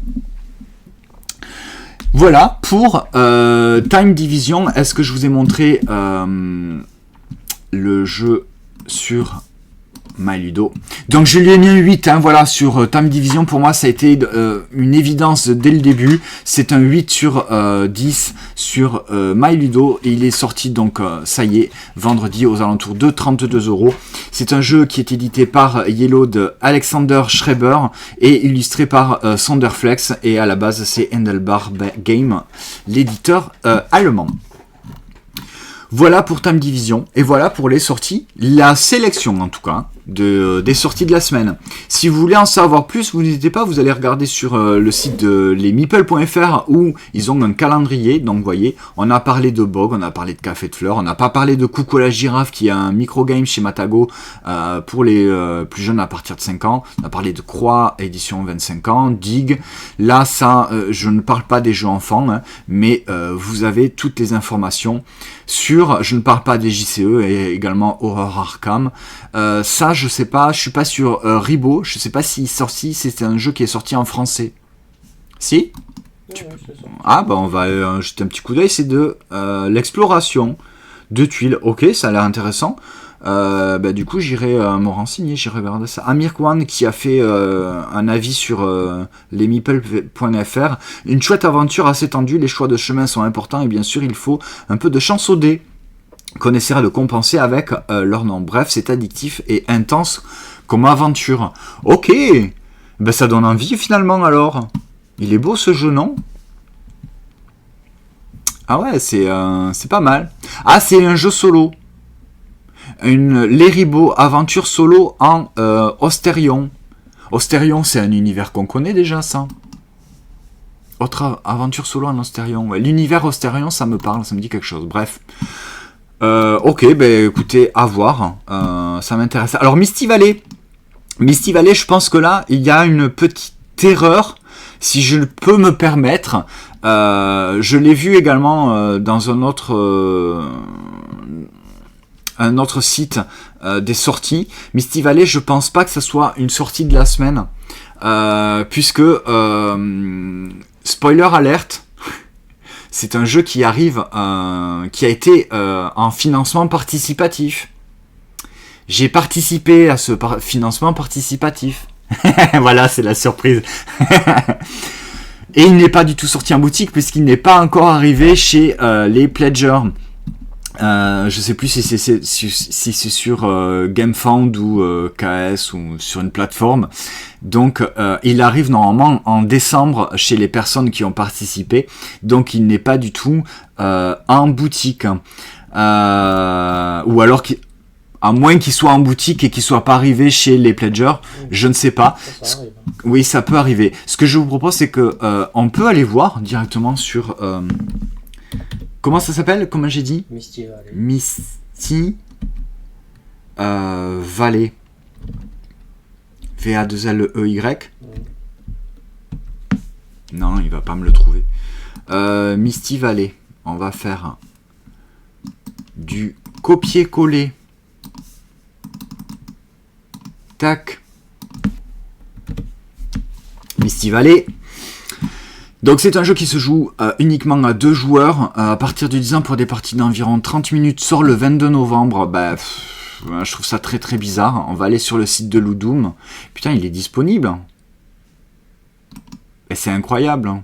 Voilà, pour Time Division, est-ce que je vous ai montré le jeu sur MyLudo. Donc je lui ai mis un 8, hein, voilà, sur Time Division. Pour moi, ça a été une évidence dès le début. C'est un 8 sur 10 sur MyLudo. Et il est sorti, donc, ça y est, vendredi aux alentours de 32 €. C'est un jeu qui est édité par Yellow de Alexander Schreiber et illustré par Sonderflex. Et à la base, c'est Handelbar Game, l'éditeur allemand. Voilà pour Time Division, et voilà pour les sorties, la sélection en tout cas, des sorties de la semaine. Si vous voulez en savoir plus, vous n'hésitez pas, vous allez regarder sur le site de lesmeeple.fr où ils ont un calendrier. Donc vous voyez, on a parlé de Bog, on a parlé de Café de Flore, on n'a pas parlé de Coucou la girafe qui est un micro-game chez Matago pour les plus jeunes à partir de 5 ans. On a parlé de Croix, édition 25 ans, Dig. Là, ça, je ne parle pas des jeux enfants, hein, mais vous avez toutes les informations sur, je ne parle pas des JCE et également Horror Arkham. Ça, je sais pas, je suis pas sur Ribot, je sais pas si c'est un jeu qui est sorti en français. Si ? Ah, bah on va jeter un petit coup d'œil, c'est de l'exploration de tuiles. Ok, ça a l'air intéressant. Du coup, j'irai me renseigner, j'irai regarder ça. Amir Kwan qui a fait un avis sur lesmeeple.fr. Une chouette aventure assez tendue, les choix de chemin sont importants et bien sûr, il faut un peu de chance au dé qu'on essaiera de compenser avec leur nom. Bref, c'est addictif et intense comme aventure. Ok, ben ça donne envie finalement alors. Il est beau ce jeu, non? Ah ouais, c'est pas mal. Ah, c'est un jeu solo. Une Leribo aventure solo en Ostérion. Ostérion, c'est un univers qu'on connaît déjà, ça. Autre aventure solo en Ostérion. Ouais. L'univers Ostérion, ça me parle, ça me dit quelque chose. Bref. Ok, ben écoutez, à voir. Ça m'intéresse. Alors, Misty Valley. Misty Valley, je pense que là, il y a une petite erreur, si je peux me permettre. Je l'ai vu également dans un autre site des sorties. Misty Valley, je pense pas que ce soit une sortie de la semaine, puisque spoiler alerte, c'est un jeu qui arrive, qui a été en financement participatif. J'ai participé à ce financement participatif. Voilà, c'est la surprise. Et il n'est pas du tout sorti en boutique puisqu'il n'est pas encore arrivé chez les Pledgers. Je sais plus si c'est sur GameFound ou KS ou sur une plateforme. Donc il arrive normalement en décembre chez les personnes qui ont participé. Donc il n'est pas du tout en boutique. Ou alors à moins qu'il soit en boutique et qu'il soit pas arrivé chez les Pledgers, je ne sais pas. Ça arrive. Oui, ça peut arriver. Ce que je vous propose, c'est que on peut aller voir directement sur... comment ça s'appelle? Comment j'ai dit? Misty Valley. Misty Valley. V-A-2-L-E-Y. Non, il va pas me le trouver. Misty Valley. On va faire du copier-coller. Tac. Misty Valley. Donc c'est un jeu qui se joue uniquement à 2 joueurs, à partir du 10 ans pour des parties d'environ 30 minutes, sort le 22 novembre. Bah, je trouve ça très très bizarre. On va aller sur le site de Ludum. Putain, il est disponible. Et c'est incroyable.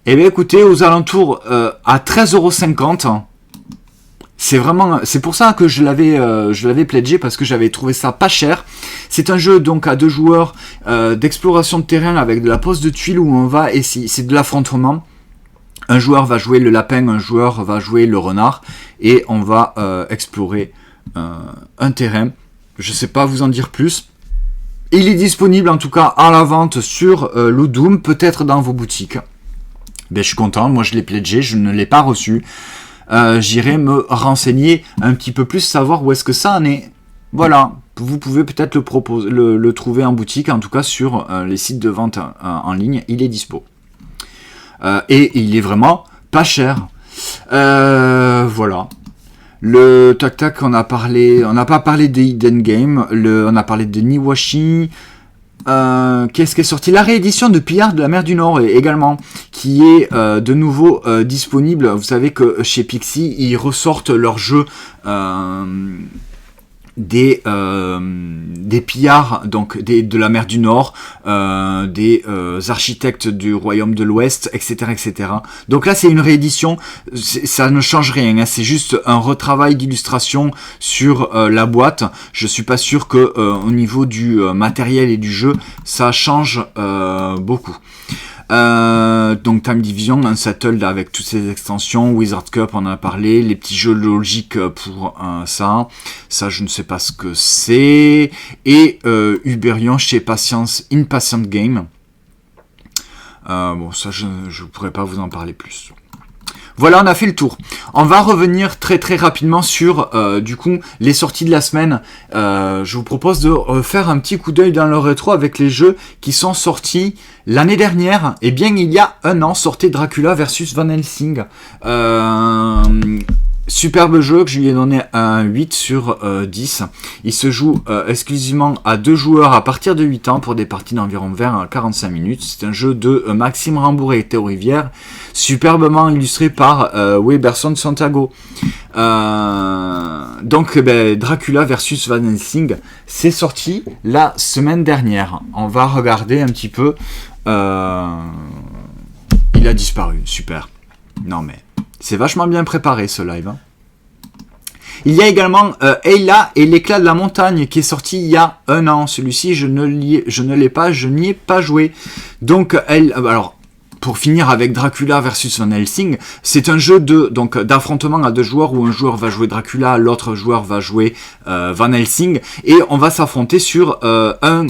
Eh bien écoutez, aux alentours à 13,50€. C'est pour ça que je l'avais pledgé, parce que j'avais trouvé ça pas cher. C'est un jeu donc à 2 joueurs d'exploration de terrain avec de la pose de tuiles où on va essayer, c'est de l'affrontement. Un joueur va jouer le lapin, un joueur va jouer le renard et on va explorer un terrain. Je sais pas vous en dire plus. Il est disponible en tout cas à la vente sur Ludum, peut-être dans vos boutiques. Ben, je suis content, moi je l'ai pledgé, je ne l'ai pas reçu. J'irai me renseigner un petit peu plus, savoir où est-ce que ça en est. Voilà, vous pouvez peut-être le trouver en boutique, en tout cas sur les sites de vente en ligne, il est dispo. Et il est vraiment pas cher. Voilà. Le tac-tac, on n'a pas parlé de Hidden Game, on a parlé de Niwashi. Qu'est-ce qui est sorti? La réédition de Pillard de la mer du Nord également, qui est de nouveau disponible. Vous savez que chez Pixie, ils ressortent leurs jeux des pillards, donc de la mer du Nord, des architectes du royaume de l'Ouest, etc., etc. Donc là, c'est une réédition, ça ne change rien, hein, c'est juste un retravail d'illustration sur la boîte. Je suis pas sûr que au niveau du matériel et du jeu, ça change beaucoup. Donc Time Division, Unsettled avec toutes ces extensions, Wizard Cup on en a parlé, les petits jeux logiques pour ça je ne sais pas ce que c'est, et Uberion chez Impatient Game. Bon ça je ne pourrais pas vous en parler plus. Voilà, on a fait le tour. On va revenir très très rapidement sur du coup les sorties de la semaine. Je vous propose de faire un petit coup d'œil dans le rétro avec les jeux qui sont sortis l'année dernière. Et bien il y a un an, sortait Dracula versus Van Helsing. Superbe jeu que je lui ai donné un 8 sur 10. Il se joue exclusivement à 2 joueurs à partir de 8 ans pour des parties d'environ 20 à 45 minutes. C'est un jeu de Maxime Rambouret et Théo Rivière, superbement illustré par Weberson Santiago. Donc Dracula versus Van Helsing, c'est sorti la semaine dernière. On va regarder un petit peu. Il a disparu, super. Non mais... c'est vachement bien préparé ce live. Hein. Il y a également Ayla et l'éclat de la montagne qui est sorti il y a 1 an. Celui-ci, je ne n'y ai pas joué. Donc, alors, pour finir avec Dracula versus Van Helsing, c'est un jeu d'affrontement à 2 joueurs où un joueur va jouer Dracula, l'autre joueur va jouer Van Helsing, et on va s'affronter sur un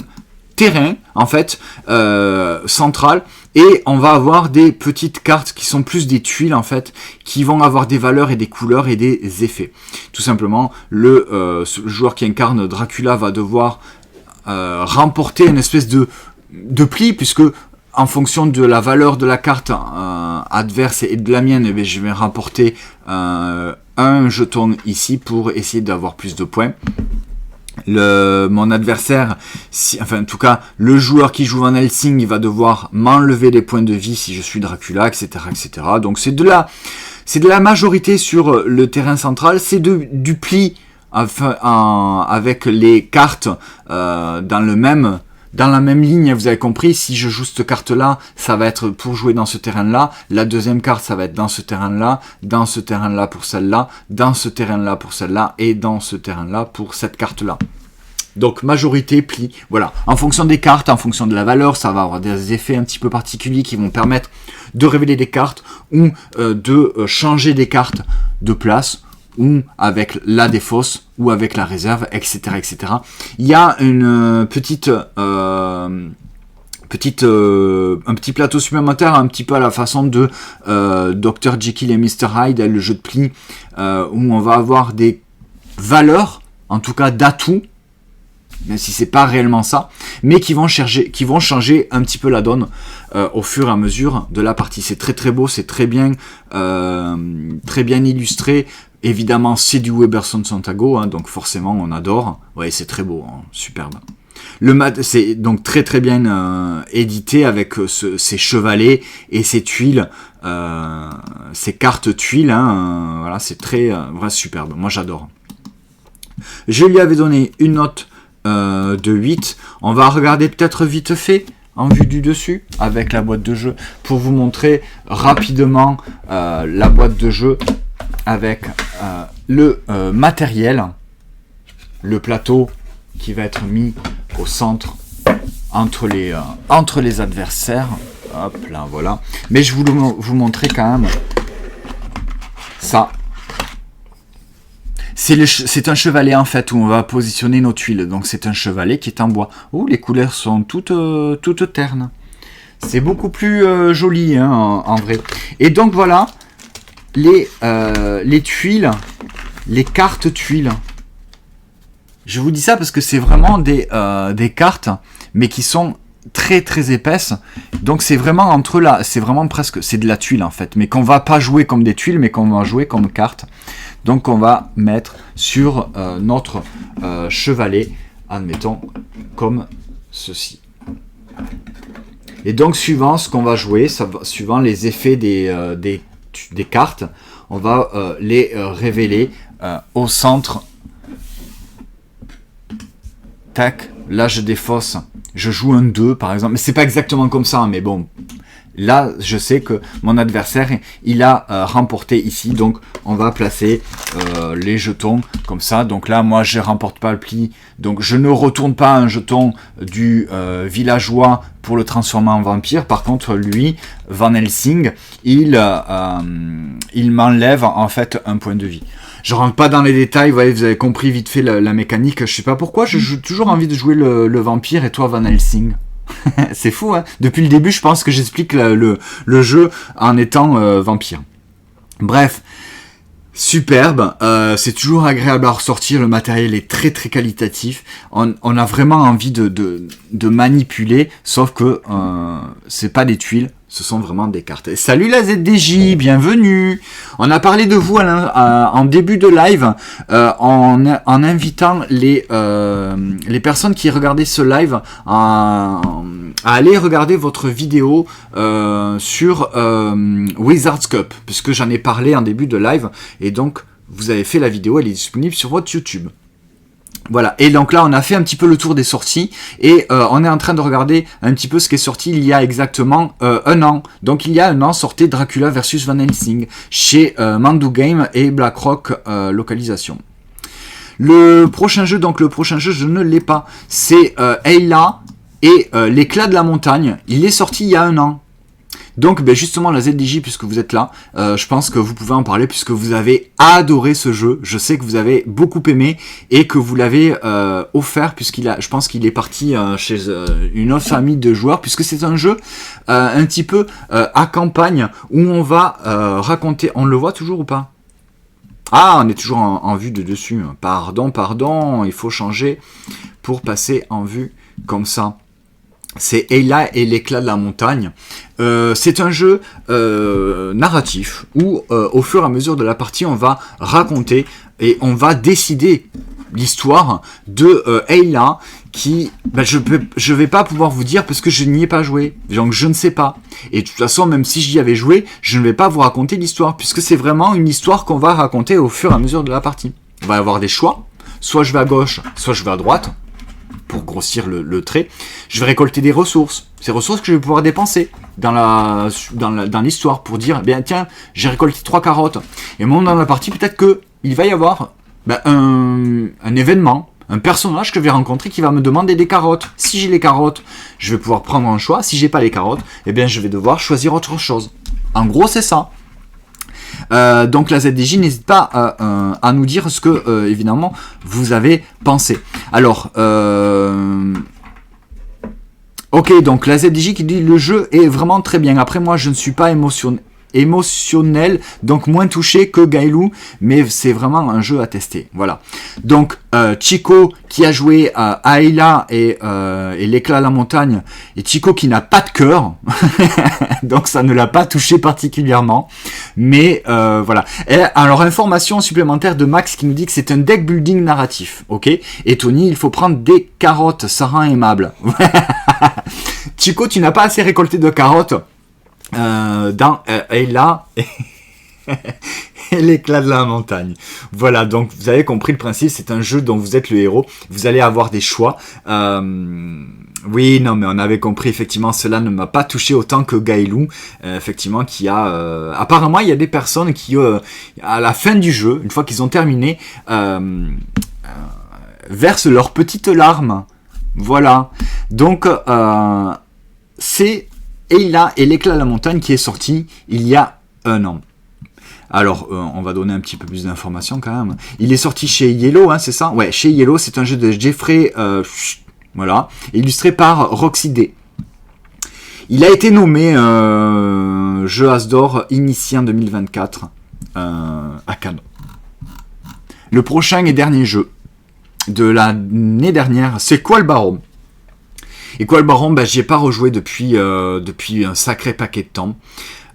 terrain en fait central, et on va avoir des petites cartes qui sont plus des tuiles en fait, qui vont avoir des valeurs et des couleurs et des effets. Tout simplement, le joueur qui incarne Dracula va devoir remporter une espèce de pli, puisque en fonction de la valeur de la carte adverse et de la mienne, eh bien, je vais remporter un jeton ici pour essayer d'avoir plus de points. Mon adversaire, en tout cas, le joueur qui joue Van Helsing, il va devoir m'enlever des points de vie si je suis Dracula, etc., etc. Donc c'est de la majorité sur le terrain central, c'est du pli avec les cartes dans la même ligne. Vous avez compris, si je joue cette carte-là, ça va être pour jouer dans ce terrain-là. La deuxième carte, ça va être dans ce terrain-là pour celle-là, dans ce terrain-là pour celle-là, et dans ce terrain-là pour cette carte-là. Donc, majorité, pli. Voilà. En fonction des cartes, en fonction de la valeur, ça va avoir des effets un petit peu particuliers qui vont permettre de révéler des cartes ou de changer des cartes de place, ou avec la défausse, ou avec la réserve, etc., etc. Il y a un petit plateau supplémentaire, un petit peu à la façon de Dr. Jekyll et Mr. Hyde, le jeu de pli, où on va avoir des valeurs, en tout cas d'atouts, même si c'est pas réellement ça, mais qui vont changer un petit peu la donne au fur et à mesure de la partie. C'est très très beau, c'est très bien illustré. Évidemment, c'est du Weberson Santago, hein, donc forcément on adore. Ouais, c'est très beau, hein, superbe. C'est donc très très bien édité avec ces chevalets et ces tuiles, ces cartes tuiles. Hein, voilà, c'est très vraiment superbe. Moi j'adore. Je lui avais donné une note de 8. On va regarder peut-être vite fait en vue du dessus avec la boîte de jeu pour vous montrer rapidement la boîte de jeu avec le matériel, le plateau qui va être mis au centre entre les adversaires. Hop là, voilà. Mais je voulais vous montrer quand même ça. C'est un chevalet en fait où on va positionner nos tuiles. Donc c'est un chevalet qui est en bois. Oh, les couleurs sont toutes ternes. C'est beaucoup plus joli hein, en vrai. Et donc voilà les tuiles, les cartes tuiles. Je vous dis ça parce que c'est vraiment des cartes, mais qui sont très très épaisses. Donc c'est vraiment c'est vraiment presque, c'est de la tuile en fait, mais qu'on va pas jouer comme des tuiles, mais qu'on va jouer comme cartes. Donc on va mettre sur notre chevalet, admettons, comme ceci. Et donc suivant ce qu'on va jouer, suivant les effets des cartes, on va les révéler au centre. Tac, là je défausse, je joue un 2 par exemple, mais c'est pas exactement comme ça, mais bon, là je sais que mon adversaire il a remporté ici, donc on va placer les jetons comme ça. Donc là moi je remporte pas le pli, donc je ne retourne pas un jeton du villageois pour le transformer en vampire. Par contre lui, Van Helsing, il m'enlève en fait un point de vie. Je rentre pas dans les détails, vous avez compris vite fait la mécanique. Je sais pas pourquoi, j'ai toujours envie de jouer le vampire et toi Van Helsing. C'est fou, hein. Depuis le début, je pense que j'explique le jeu en étant vampire. Bref, superbe. C'est toujours agréable à ressortir. Le matériel est très très qualitatif. On a vraiment envie de manipuler, sauf que c'est pas des tuiles. Ce sont vraiment des cartes. Salut la ZDJ, bienvenue. On a parlé de vous en début de live en invitant les personnes qui regardaient ce live à aller regarder votre vidéo sur Wizards Cup, puisque j'en ai parlé en début de live, et donc vous avez fait la vidéo, elle est disponible sur votre YouTube. Voilà, et donc là on a fait un petit peu le tour des sorties, et on est en train de regarder un petit peu ce qui est sorti il y a exactement 1 an. Donc il y a 1 an sortait Dracula versus Van Helsing chez Mandu Game et BlackRock Localisation. Le prochain jeu, je ne l'ai pas. C'est Ayla et l'éclat de la montagne. Il est sorti il y a 1 an. Donc justement la ZDJ, puisque vous êtes là, je pense que vous pouvez en parler puisque vous avez adoré ce jeu. Je sais que vous avez beaucoup aimé et que vous l'avez offert je pense qu'il est parti chez une autre famille de joueurs, puisque c'est un jeu un petit peu à campagne où on va raconter. On le voit toujours ou pas? Ah, on est toujours en vue de dessus. Pardon, il faut changer pour passer en vue comme ça. C'est Ayla et l'éclat de la montagne. C'est un jeu narratif où au fur et à mesure de la partie, on va raconter et on va décider l'histoire de Ayla qui, je vais pas pouvoir vous dire parce que je n'y ai pas joué, donc je ne sais pas. Et de toute façon, même si j'y avais joué, je ne vais pas vous raconter l'histoire puisque c'est vraiment une histoire qu'on va raconter au fur et à mesure de la partie. On va avoir des choix, soit je vais à gauche, soit je vais à droite. Pour grossir le trait, je vais récolter des ressources. Ces ressources que je vais pouvoir dépenser dans l'histoire pour dire, tiens, j'ai récolté 3 carottes. Et au moment dans la partie, peut-être qu'il va y avoir un événement, un personnage que je vais rencontrer qui va me demander des carottes. Si j'ai les carottes, je vais pouvoir prendre un choix. Si j'ai pas les carottes, je vais devoir choisir autre chose. En gros, c'est ça. Donc la ZDJ, n'hésite pas à nous dire ce que évidemment vous avez pensé. Alors ok, donc la ZDJ qui dit le jeu est vraiment très bien. Après moi je ne suis pas émotionnel, donc moins touché que Gailou, mais c'est vraiment un jeu à tester. Voilà. Donc Chico qui a joué à Ayla et l'éclat à la montagne, et Chico qui n'a pas de cœur, donc ça ne l'a pas touché particulièrement. Mais voilà. Et alors information supplémentaire de Max qui nous dit que c'est un deck building narratif, ok. Et Tony, il faut prendre des carottes, ça rend aimable. Chico, tu n'as pas assez récolté de carottes. Dans Ayla et l'éclat de la montagne. Voilà, donc vous avez compris le principe, c'est un jeu dont vous êtes le héros, vous allez avoir des choix. Oui, non, mais on avait compris, effectivement, cela ne m'a pas touché autant que Gailou, effectivement, qui a... apparemment, il y a des personnes qui, à la fin du jeu, une fois qu'ils ont terminé, versent leurs petites larmes. Voilà. Donc, c'est Ayla et l'éclat de la montagne qui est sorti il y a 1 an. Alors, on va donner un petit peu plus d'informations quand même. Il est sorti chez Yellow, c'est ça? Ouais, chez Yellow, c'est un jeu de Jeffrey, voilà, illustré par Roxy D. Il a été nommé jeu As-d'or initié en 2024 à Cannes. Le prochain et dernier jeu de l'année dernière, c'est Quoi le Baron? Et Quoi le Baron, j'y ai pas rejoué depuis un sacré paquet de temps.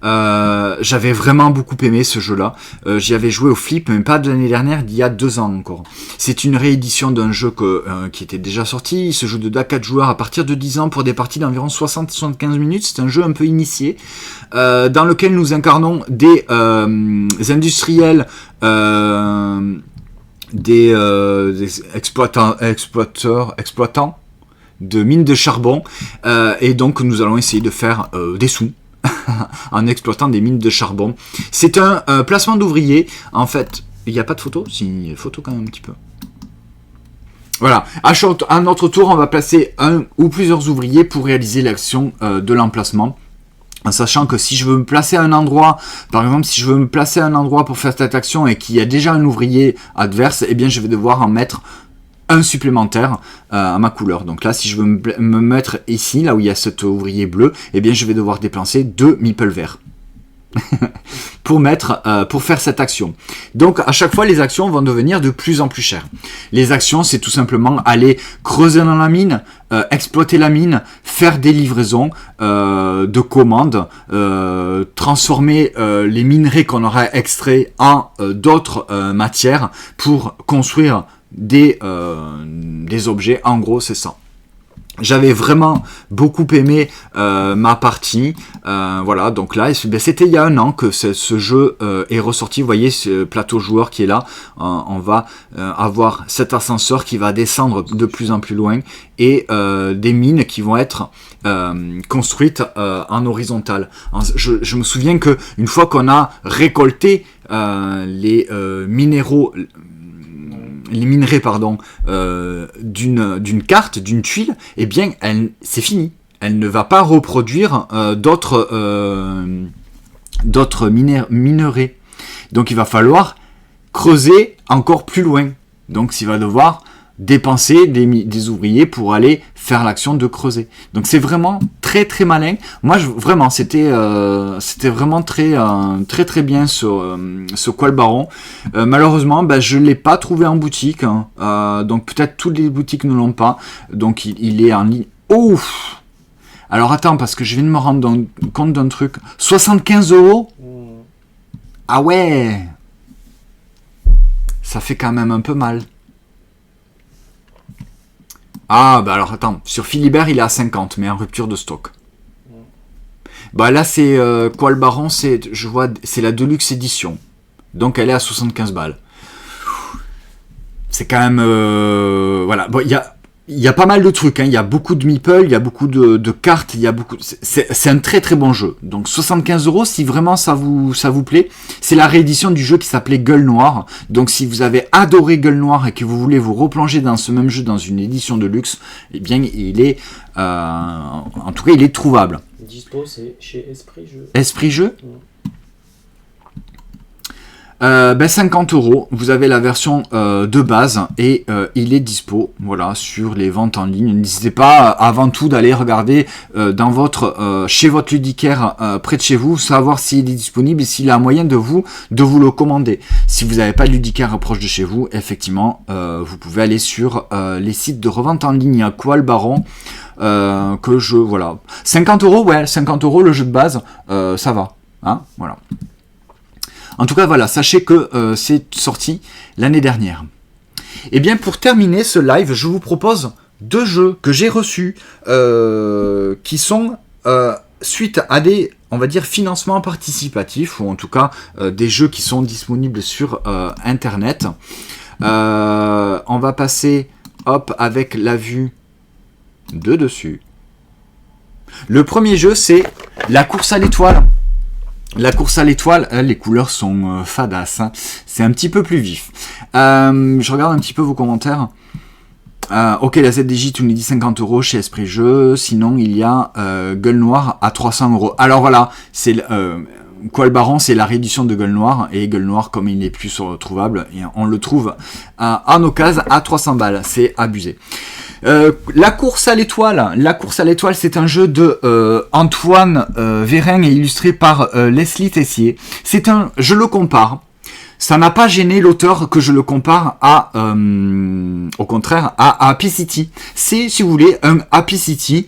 J'avais vraiment beaucoup aimé ce jeu-là. J'y avais joué au flip, mais pas de l'année dernière, d'il y a 2 ans encore. C'est une réédition d'un jeu qui était déjà sorti. Il se joue de 4 joueurs à partir de 10 ans pour des parties d'environ 60-75 minutes. C'est un jeu un peu initié, dans lequel nous incarnons des industriels, des exploitants de mines de charbon, et donc nous allons essayer de faire des sous en exploitant des mines de charbon. C'est un placement d'ouvriers. En fait, il n'y a pas de photo? Si, il y a une photo quand même un petit peu. Voilà, à notre tour, on va placer un ou plusieurs ouvriers pour réaliser l'action de l'emplacement. En sachant que si je veux me placer à un endroit, par exemple, si je veux me placer à un endroit pour faire cette action et qu'il y a déjà un ouvrier adverse, eh bien je vais devoir en mettre un supplémentaire à ma couleur. Donc là, si je veux me mettre ici, là où il y a cet ouvrier bleu, eh bien je vais devoir déplacer 2 meeples verts pour faire cette action. Donc à chaque fois, les actions vont devenir de plus en plus chères. Les actions, c'est tout simplement aller creuser dans la mine, exploiter la mine, faire des livraisons de commandes, transformer les minerais qu'on aura extraits en d'autres matières pour construire des objets. En gros, c'est ça. J'avais vraiment beaucoup aimé ma partie. Voilà, donc là, c'était il y a 1 an que ce jeu est ressorti. Vous voyez ce plateau joueur qui est là. On va avoir cet ascenseur qui va descendre de plus en plus loin et des mines qui vont être construites en horizontal. Je me souviens que une fois qu'on a récolté les minéraux les minerais pardon, d'une carte, d'une tuile, eh bien, c'est fini. Elle ne va pas reproduire d'autres minerais. Donc, il va falloir creuser encore plus loin. Donc, il va devoir dépenser des ouvriers pour aller faire l'action de creuser. Donc c'est vraiment très très malin. Moi vraiment c'était vraiment très très bien ce Qual Baron. Malheureusement je l'ai pas trouvé en boutique. Donc peut-être toutes les boutiques ne l'ont pas. Donc il est en ligne. Ouf. Alors attends parce que je viens de me rendre compte d'un truc. 75 €. Ah ouais. Ça fait quand même un peu mal. Ah, bah alors attends, sur Philibert il est à 50, mais en rupture de stock. Bah là c'est Qual Baron, c'est la Deluxe Edition. Donc elle est à 75 balles. C'est quand même... voilà, bon, il y a pas mal de trucs, hein. Il y a beaucoup de meeple, il y a beaucoup de cartes, il y a beaucoup... C'est un très très bon jeu. Donc 75 € si vraiment ça vous plaît. C'est la réédition du jeu qui s'appelait Gueule Noire. Donc si vous avez adoré Gueule Noire et que vous voulez vous replonger dans ce même jeu dans une édition de luxe, eh bien il est... en tout cas il est trouvable. Dispo c'est chez Esprit Jeu. Esprit Jeu 50 €, vous avez la version de base et il est dispo voilà, sur les ventes en ligne. N'hésitez pas avant tout d'aller regarder chez votre ludicaire près de chez vous, savoir s'il est disponible et s'il a moyen de vous le commander. Si vous n'avez pas de ludicaire proche de chez vous, effectivement, vous pouvez aller sur les sites de revente en ligne à Qual Baron. Voilà. 50 €, ouais, 50 € le jeu de base, ça va. Hein, voilà. En tout cas, voilà, sachez que c'est sorti l'année dernière. Et bien, pour terminer ce live, je vous propose 2 jeux que j'ai reçus qui sont suite à des, on va dire, financements participatifs, ou en tout cas des jeux qui sont disponibles sur Internet. On va passer, hop, avec la vue de dessus. Le premier jeu, c'est la course à l'étoile. La course à l'étoile, les couleurs sont fadasses, hein. C'est un petit peu plus vif. Je regarde un petit peu vos commentaires. Ok, la ZDJ, tu nous dis 50 € chez Esprit Jeu. Sinon, il y a Gueule Noire à 300 €. Alors voilà, c'est Qual Baron, c'est la réédition de Gueule Noire. Et Gueule Noire, comme il n'est plus trouvable, on le trouve en occasion à 300 balles. C'est abusé. La course à l'étoile, c'est un jeu de Antoine Vérin et illustré par Leslie Tessier. Je le compare. Ça n'a pas gêné l'auteur que je le compare au contraire, à Happy City. C'est, si vous voulez, un Happy City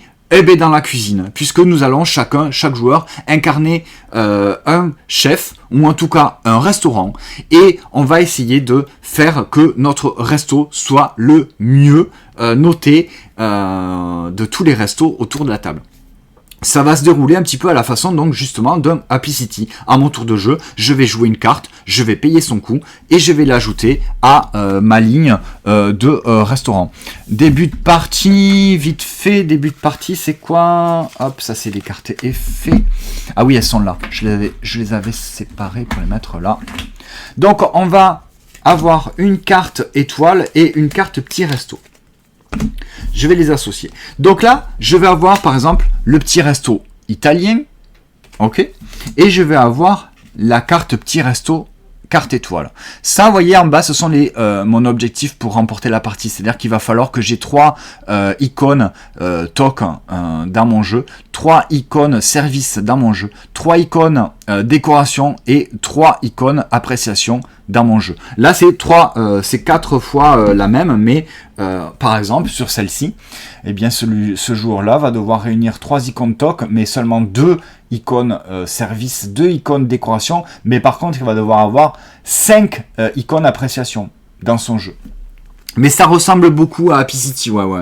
dans la cuisine, puisque nous allons chaque joueur incarner un chef, ou en tout cas un restaurant, et on va essayer de faire que notre resto soit le mieux noté de tous les restos autour de la table. Ça va se dérouler un petit peu à la façon donc justement d'un Happy City. À mon tour de jeu, je vais jouer une carte, je vais payer son coût et je vais l'ajouter à ma ligne de restaurant. Début de partie, vite fait, début de partie, c'est quoi? Hop, ça c'est les cartes effets. Ah oui, elles sont là. Je les avais séparées pour les mettre là. Donc on va avoir une carte étoile et une carte petit resto. Je vais les associer. Donc là, je vais avoir par exemple le petit resto italien, ok, et je vais avoir la carte petit resto carte étoile. Ça, vous voyez en bas, ce sont mon objectif pour remporter la partie. C'est-à-dire qu'il va falloir que j'ai 3 icônes TOC dans mon jeu, 3 icônes service dans mon jeu, 3 icônes décoration et 3 icônes appréciation dans mon jeu. Là, c'est 4 fois la même, mais par exemple, sur celle-ci, eh bien, ce joueur-là va devoir réunir 3 icônes TOC, mais seulement 2 icônes service, 2 icônes décoration, mais par contre, il va devoir avoir 5 icônes appréciation dans son jeu. Mais ça ressemble beaucoup à Happy City, ouais.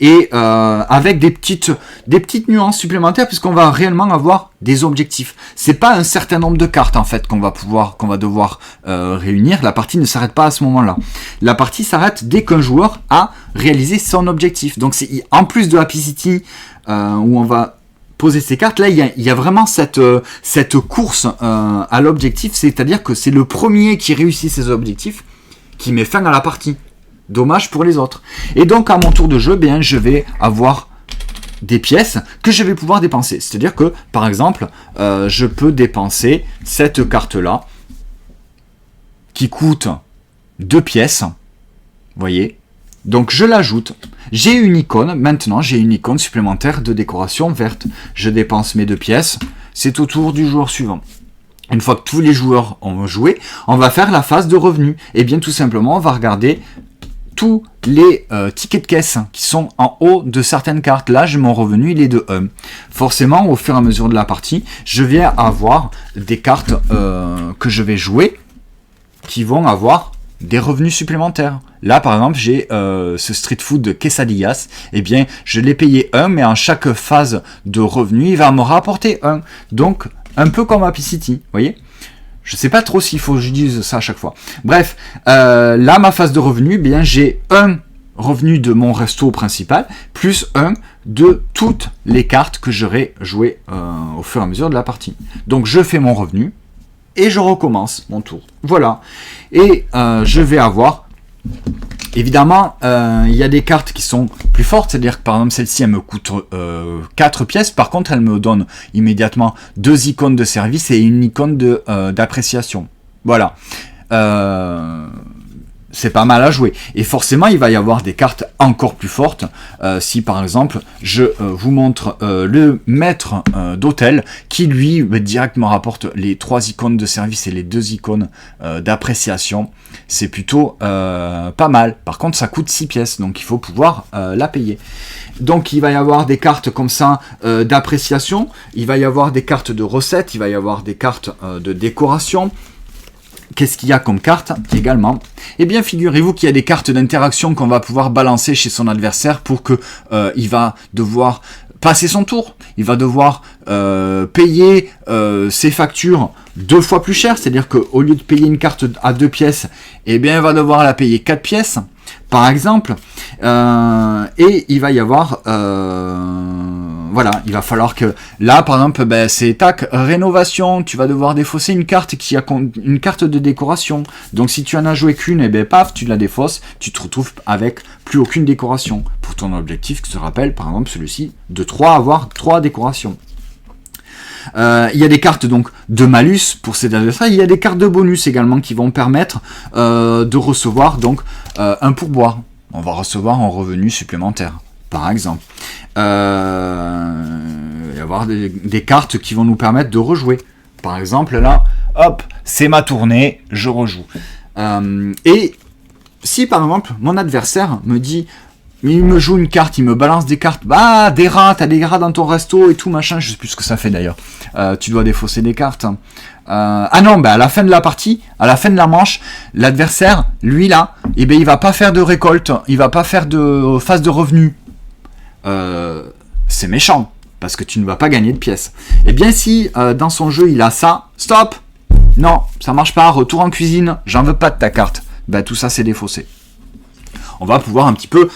Et avec des petites nuances supplémentaires, puisqu'on va réellement avoir des objectifs. C'est pas un certain nombre de cartes en fait qu'on va devoir réunir. La partie ne s'arrête pas à ce moment-là. La partie s'arrête dès qu'un joueur a réalisé son objectif. Donc c'est en plus de Happy City où on va poser ces cartes, là il y a vraiment cette course à l'objectif, c'est-à-dire que c'est le premier qui réussit ses objectifs qui met fin à la partie. Dommage pour les autres. Et donc, à mon tour de jeu, bien, je vais avoir des pièces que je vais pouvoir dépenser. C'est-à-dire que, par exemple, je peux dépenser cette carte-là, qui coûte 2 pièces. Vous voyez ? Donc, je l'ajoute. J'ai une icône. Maintenant, j'ai une icône supplémentaire de décoration verte. Je dépense mes 2 pièces. C'est au tour du joueur suivant. Une fois que tous les joueurs ont joué, on va faire la phase de revenu. Et bien, tout simplement, on va regarder tous les tickets de caisse qui sont en haut de certaines cartes. Là, j'ai mon revenu, il est de 1. Forcément, au fur et à mesure de la partie, je vais avoir des cartes que je vais jouer qui vont avoir des revenus supplémentaires. Là, par exemple, j'ai ce street food de quesadillas. Eh bien, je l'ai payé 1, mais en chaque phase de revenu, il va me rapporter 1. Donc, un peu comme Happy City, vous voyez ? Je sais pas trop s'il faut que je dise ça à chaque fois. Bref, là, ma phase de revenu, bien, j'ai un revenu de mon resto principal, plus un de toutes les cartes que j'aurai jouées au fur et à mesure de la partie. Donc, je fais mon revenu et je recommence mon tour. Voilà. Et je vais avoir... Évidemment, il y a des cartes qui sont plus fortes, c'est-à-dire que par exemple celle-ci elle me coûte 4 pièces, par contre elle me donne immédiatement 2 icônes de service et une icône d'appréciation. Voilà. C'est pas mal à jouer. Et forcément, il va y avoir des cartes encore plus fortes. Si par exemple, je vous montre le maître d'hôtel qui lui directement rapporte les 3 icônes de service et les 2 icônes d'appréciation. C'est plutôt pas mal. Par contre, ça coûte 6 pièces, donc il faut pouvoir la payer. Donc il va y avoir des cartes comme ça d'appréciation. Il va y avoir des cartes de recettes. Il va y avoir des cartes de décoration. Qu'est-ce qu'il y a comme carte également ? Eh bien, figurez-vous qu'il y a des cartes d'interaction qu'on va pouvoir balancer chez son adversaire pour que il va devoir passer son tour. Il va devoir payer ses factures 2 fois plus cher. C'est-à-dire qu'au lieu de payer une carte à 2 pièces, eh bien, il va devoir la payer 4 pièces, par exemple. Et il va y avoir... voilà, il va falloir que là, par exemple, c'est tac, rénovation, tu vas devoir défausser une carte qui a une carte de décoration. Donc si tu en as joué qu'une, et paf, tu la défausses, tu te retrouves avec plus aucune décoration. Pour ton objectif, que je te rappelle, par exemple, celui-ci, de 3, avoir 3 décorations. Il y a des cartes donc de malus pour ces adversaires. Il y a des cartes de bonus également qui vont permettre de recevoir donc un pourboire. On va recevoir un revenu supplémentaire, par exemple. Il va y avoir des cartes qui vont nous permettre de rejouer. Par exemple, là, hop, c'est ma tournée, je rejoue. Et si, par exemple, mon adversaire me dit, il me joue une carte, il me balance des cartes, bah, des rats, t'as des rats dans ton resto et tout, machin, je sais plus ce que ça fait d'ailleurs. Tu dois défausser des cartes. Ah non, à la fin de la partie, à la fin de la manche, l'adversaire, lui là, il va pas faire de récolte, il va pas faire de phase de revenu. C'est méchant, parce que tu ne vas pas gagner de pièces. Et bien si dans son jeu il a ça, stop, non, ça marche pas, retour en cuisine, j'en veux pas de ta carte. Tout ça c'est défaussé. On va pouvoir un petit peu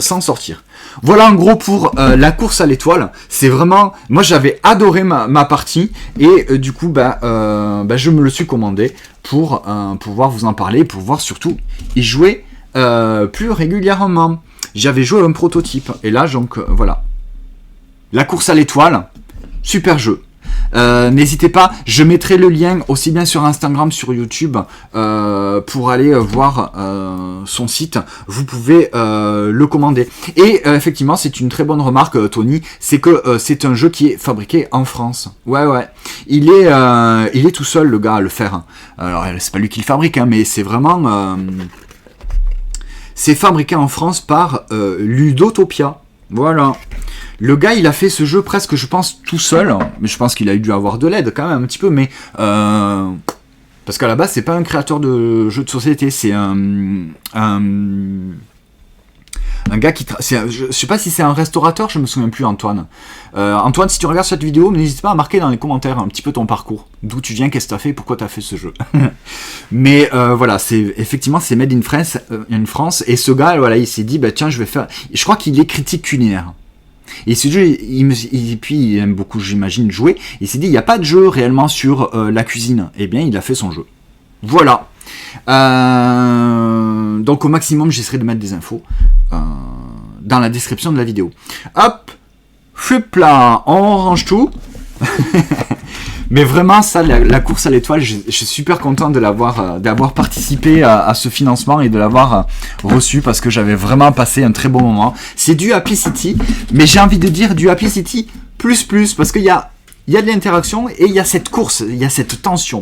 s'en sortir. Voilà en gros pour la course à l'étoile. C'est vraiment, moi j'avais adoré ma partie et du coup je me le suis commandé pour pouvoir vous en parler, pour pouvoir surtout y jouer plus régulièrement. J'avais joué un prototype et là donc voilà. La course à l'étoile, super jeu. N'hésitez pas, je mettrai le lien aussi bien sur Instagram, sur YouTube pour aller voir son site. Vous pouvez le commander. Et effectivement, c'est une très bonne remarque, Tony, c'est que c'est un jeu qui est fabriqué en France. Ouais. Il est tout seul, le gars, à le faire. Alors, c'est pas lui qui le fabrique, hein, mais c'est vraiment... c'est fabriqué en France par Ludotopia. Voilà. Le gars, il a fait ce jeu presque, je pense, tout seul. Mais je pense qu'il a dû avoir de l'aide quand même un petit peu. Mais parce qu'à la base, c'est pas un créateur de jeux de société. C'est un gars qui... je sais pas si c'est un restaurateur, je me souviens plus, Antoine. Antoine, si tu regardes cette vidéo, n'hésite pas à marquer dans les commentaires un petit peu ton parcours. D'où tu viens, qu'est-ce que tu as fait, pourquoi tu as fait ce jeu. Mais voilà, effectivement, c'est made in France. Et ce gars, voilà, il s'est dit, tiens, je vais faire... Je crois qu'il est critique culinaire. Et ce jeu, puis il aime beaucoup, j'imagine, jouer. Il s'est dit, il n'y a pas de jeu réellement sur la cuisine. Eh bien, il a fait son jeu. Voilà. Donc au maximum, j'essaierai de mettre des infos dans la description de la vidéo. Hop, flip là, on range tout. Mais vraiment, ça, la course à l'étoile, je suis super content d'avoir participé à ce financement et de l'avoir reçu parce que j'avais vraiment passé un très bon moment. C'est du Happy City, mais j'ai envie de dire du Happy City plus parce qu'il y a de l'interaction et il y a cette course, il y a cette tension.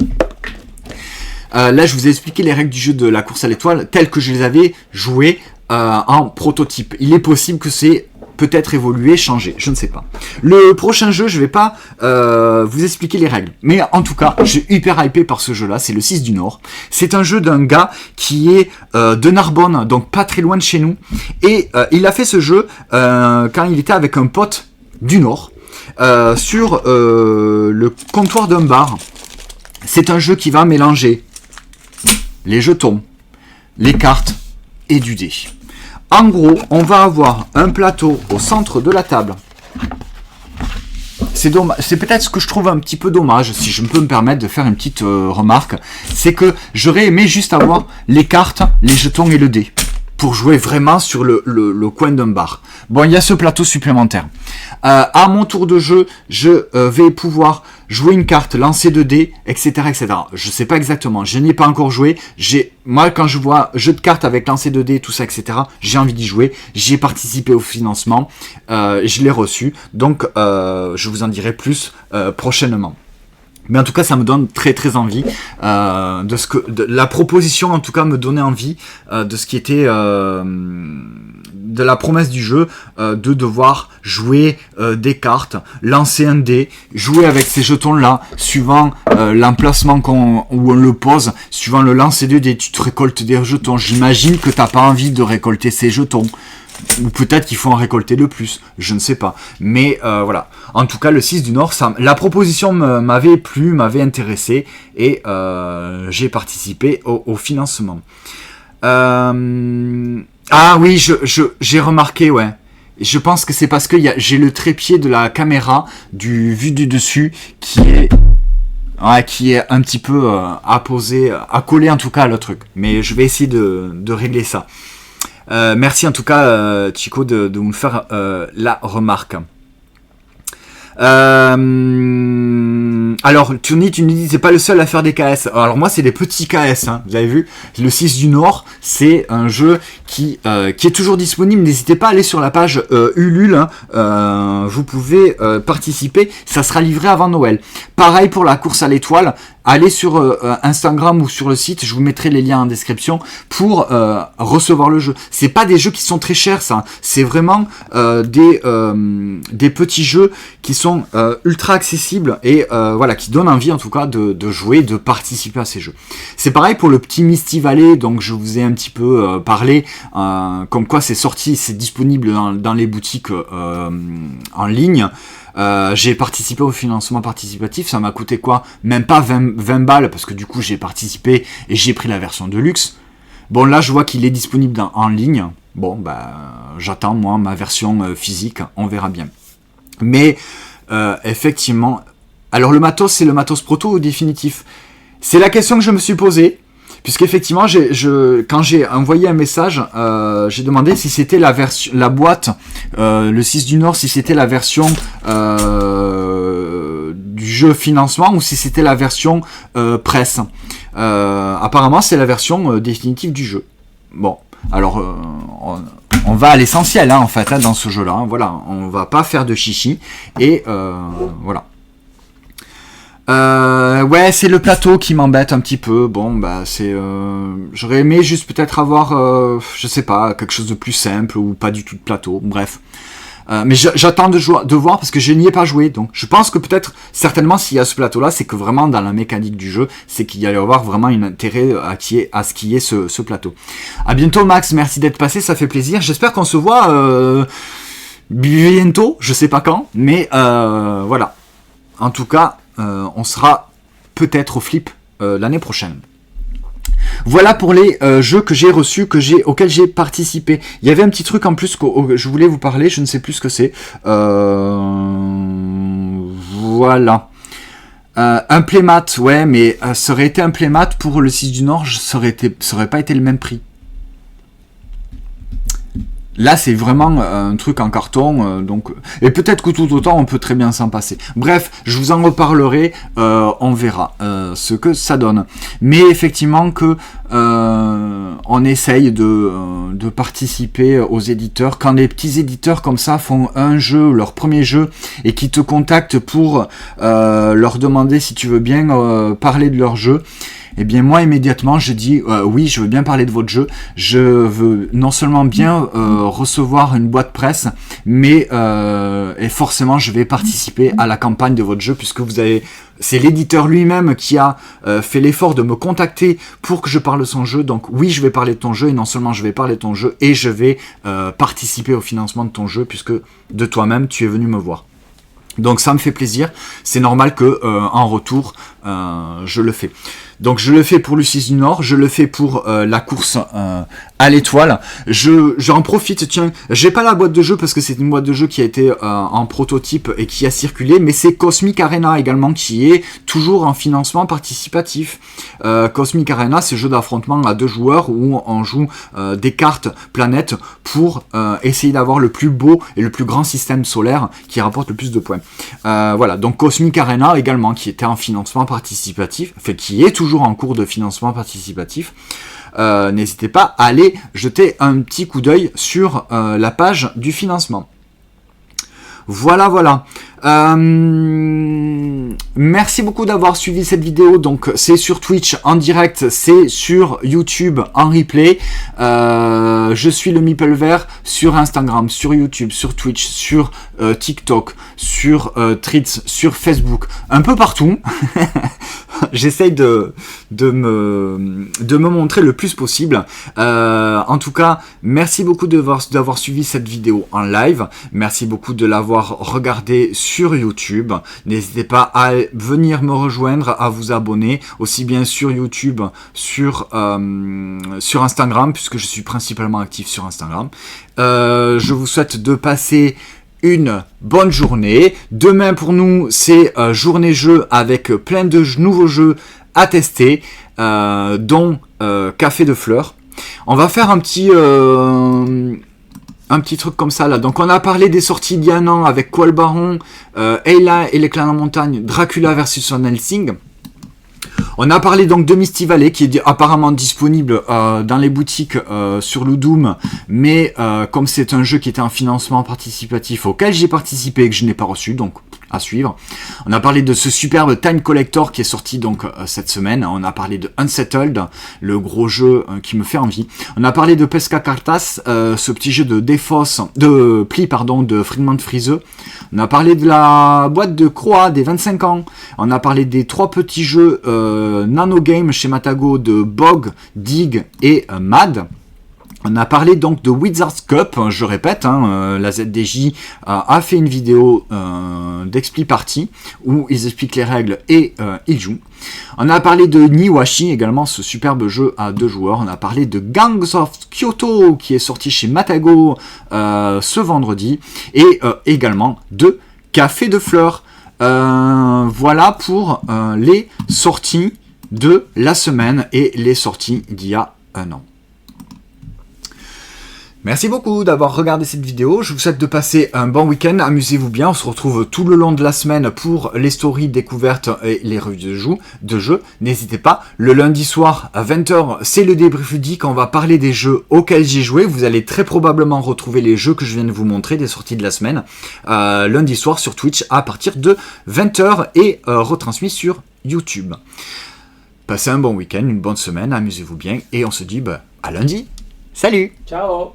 Là, je vous ai expliqué les règles du jeu de la course à l'étoile telles que je les avais jouées en prototype. Il est possible que c'est peut-être évolué, changé, je ne sais pas. Le prochain jeu, je vais pas vous expliquer les règles. Mais en tout cas, je suis hyper hypé par ce jeu-là, c'est le 6 du Nord. C'est un jeu d'un gars qui est de Narbonne, donc pas très loin de chez nous. Et il a fait ce jeu quand il était avec un pote du Nord, sur le comptoir d'un bar. C'est un jeu qui va mélanger les jetons, les cartes et du dé. En gros, on va avoir un plateau au centre de la table. C'est peut-être ce que je trouve un petit peu dommage, si je peux me permettre de faire une petite remarque, c'est que j'aurais aimé juste avoir les cartes, les jetons et le dé, pour jouer vraiment sur le coin d'un bar. Bon, il y a ce plateau supplémentaire. À mon tour de jeu, je vais pouvoir jouer une carte, lancer 2 dés, etc., etc. Je sais pas exactement, je n'y ai pas encore joué. Moi, quand je vois jeu de cartes avec lancer 2 dés, tout ça, etc., j'ai envie d'y jouer. J'ai participé au financement, je l'ai reçu, donc je vous en dirai plus prochainement. Mais en tout cas, ça me donne très très envie de la proposition, en tout cas, me donnait envie de ce qui était de la promesse du jeu, de devoir jouer des cartes, lancer un dé, jouer avec ces jetons-là, suivant l'emplacement où on le pose, suivant le lancer de dés, tu te récoltes des jetons. J'imagine que t'as pas envie de récolter ces jetons. Ou peut-être qu'il faut en récolter de plus, je ne sais pas. Mais voilà. En tout cas, le 6 du Nord, la proposition m'avait plu, m'avait intéressé et j'ai participé au financement. Ah oui, j'ai remarqué, ouais. Je pense que c'est parce que j'ai le trépied de la caméra vu du dessus qui est un petit peu accolé en tout cas à le truc. Mais je vais essayer de régler ça. Merci en tout cas, Chico, de me faire la remarque. Alors, Tourny, tu nous dis, c'est pas le seul à faire des KS. Alors moi, c'est des petits KS, hein, vous avez vu. Le 6 du Nord, c'est un jeu qui est toujours disponible. N'hésitez pas à aller sur la page Ulule, hein. Vous pouvez participer. Ça sera livré avant Noël. Pareil pour la course à l'étoile. Allez sur Instagram ou sur le site, je vous mettrai les liens en description pour recevoir le jeu. C'est pas des jeux qui sont très chers, ça. C'est vraiment des petits jeux qui sont ultra accessibles et voilà, qui donnent envie en tout cas de jouer, de participer à ces jeux. C'est pareil pour le petit Misty Valley, donc je vous ai un petit peu parlé, comme quoi c'est sorti, c'est disponible dans les boutiques en ligne. J'ai participé au financement participatif, ça m'a coûté quoi? Même pas 20 balles, parce que du coup j'ai participé et j'ai pris la version de luxe. Bon, là je vois qu'il est disponible en ligne. Bon, bah j'attends moi ma version physique, on verra bien. Mais effectivement, alors le matos, c'est le matos proto ou définitif? C'est la question que je me suis posée. Puisqu'effectivement, quand j'ai envoyé un message, j'ai demandé si c'était la boîte, le 6 du Nord, si c'était la version du jeu financement ou si c'était la version presse. Apparemment, c'est la version définitive du jeu. Bon, alors on va à l'essentiel, hein, en fait, hein, dans ce jeu-là. Hein, voilà, on va pas faire de chichi et voilà. Ouais, c'est le plateau qui m'embête un petit peu. Bon, bah j'aurais aimé juste peut-être avoir, je sais pas, quelque chose de plus simple ou pas du tout de plateau. Bref. Mais j'attends de voir parce que je n'y ai pas joué. Donc, je pense que peut-être, certainement, s'il y a ce plateau-là, c'est que vraiment dans la mécanique du jeu, c'est qu'il y allait avoir vraiment un intérêt à ce qu'il y ait ce plateau. À bientôt, Max. Merci d'être passé. Ça fait plaisir. J'espère qu'on se voit bientôt. Je sais pas quand, mais voilà. En tout cas. On sera peut-être au flip l'année prochaine. Voilà pour les jeux que j'ai reçus, auxquels j'ai participé. Il y avait un petit truc en plus que je voulais vous parler, je ne sais plus ce que c'est. Voilà. Un playmat, ouais, mais ça aurait été un playmat pour le 6 du Nord, ça aurait pas été le même prix. Là, c'est vraiment un truc en carton, donc et peut-être que tout autant, on peut très bien s'en passer. Bref, je vous en reparlerai, on verra ce que ça donne. Mais effectivement que on essaye de participer aux éditeurs. Quand les petits éditeurs comme ça font un jeu, leur premier jeu, et qui te contactent pour leur demander si tu veux bien parler de leur jeu, eh bien moi immédiatement je dis oui, je veux bien parler de votre jeu, je veux non seulement bien recevoir une boîte presse, mais et forcément je vais participer à la campagne de votre jeu, puisque c'est l'éditeur lui-même qui a fait l'effort de me contacter pour que je parle de son jeu. Donc oui, je vais parler de ton jeu, et non seulement je vais parler de ton jeu, et je vais participer au financement de ton jeu, puisque de toi-même tu es venu me voir. Donc ça me fait plaisir, c'est normal que en retour je le fais. Donc je le fais pour Lucis du Nord, je le fais pour la course à l'étoile. J'en profite, tiens, j'ai pas la boîte de jeu parce que c'est une boîte de jeu qui a été en prototype et qui a circulé, mais c'est Cosmic Arena également qui est toujours en financement participatif. Cosmic Arena, c'est un jeu d'affrontement à 2 joueurs où on joue des cartes planètes pour essayer d'avoir le plus beau et le plus grand système solaire qui rapporte le plus de points. Voilà, donc Cosmic Arena également qui était en financement participatif, enfin qui est toujours en cours de financement participatif. N'hésitez pas à aller jeter un petit coup d'œil sur la page du financement. Voilà. Merci beaucoup d'avoir suivi cette vidéo. Donc c'est sur Twitch en direct, c'est sur YouTube en replay. Je suis le Meeple Vert sur Instagram, sur YouTube, sur Twitch, sur TikTok, sur Threads, sur Facebook, un peu partout. J'essaye de me montrer le plus possible. En tout cas, merci beaucoup d'avoir suivi cette vidéo en live. Merci beaucoup de l'avoir regardé sur YouTube. N'hésitez pas à venir me rejoindre, à vous abonner, aussi bien sur YouTube, sur Instagram, puisque je suis principalement actif sur Instagram. Je vous souhaite de passer une bonne journée. Demain pour nous c'est journée jeu avec plein de nouveaux jeux à tester, dont Café de Fleurs. On va faire un petit truc comme ça là. Donc on a parlé des sorties d'il y a un an avec Qual Baron, Ayla et les clans de la montagne, Dracula versus Van Helsing. On a parlé donc de Misty Valley qui est apparemment disponible dans les boutiques sur Ludum, mais comme c'est un jeu qui était en financement participatif auquel j'ai participé et que je n'ai pas reçu, donc à suivre. On a parlé de ce superbe Time Collector qui est sorti donc cette semaine. On a parlé de Unsettled, le gros jeu qui me fait envie. On a parlé de Pesca Cartas, ce petit jeu de de Friedman Friseux. On a parlé de la boîte de Croix des 25 ans. On a parlé des 3 petits jeux Nano Game chez Matago de Bog, Dig et Mad. On a parlé donc de Wizards Cup, je répète, la ZDJ a fait une vidéo d'Expli Party où ils expliquent les règles et ils jouent. On a parlé de Niwashi également, ce superbe jeu à 2 joueurs. On a parlé de Gangs of Kyoto qui est sorti chez Matago ce vendredi et également de Café de Fleurs. Voilà pour les sorties de la semaine et les sorties d'il y a un an. Merci beaucoup d'avoir regardé cette vidéo, je vous souhaite de passer un bon week-end, amusez-vous bien, on se retrouve tout le long de la semaine pour les stories découvertes et les revues de jeux. N'hésitez pas, le lundi soir à 20h, c'est le débrief ludique, on va parler des jeux auxquels j'ai joué, vous allez très probablement retrouver les jeux que je viens de vous montrer, des sorties de la semaine, lundi soir sur Twitch à partir de 20h et retransmis sur YouTube. Passez un bon week-end, une bonne semaine, amusez-vous bien et on se dit à lundi. Salut! Ciao!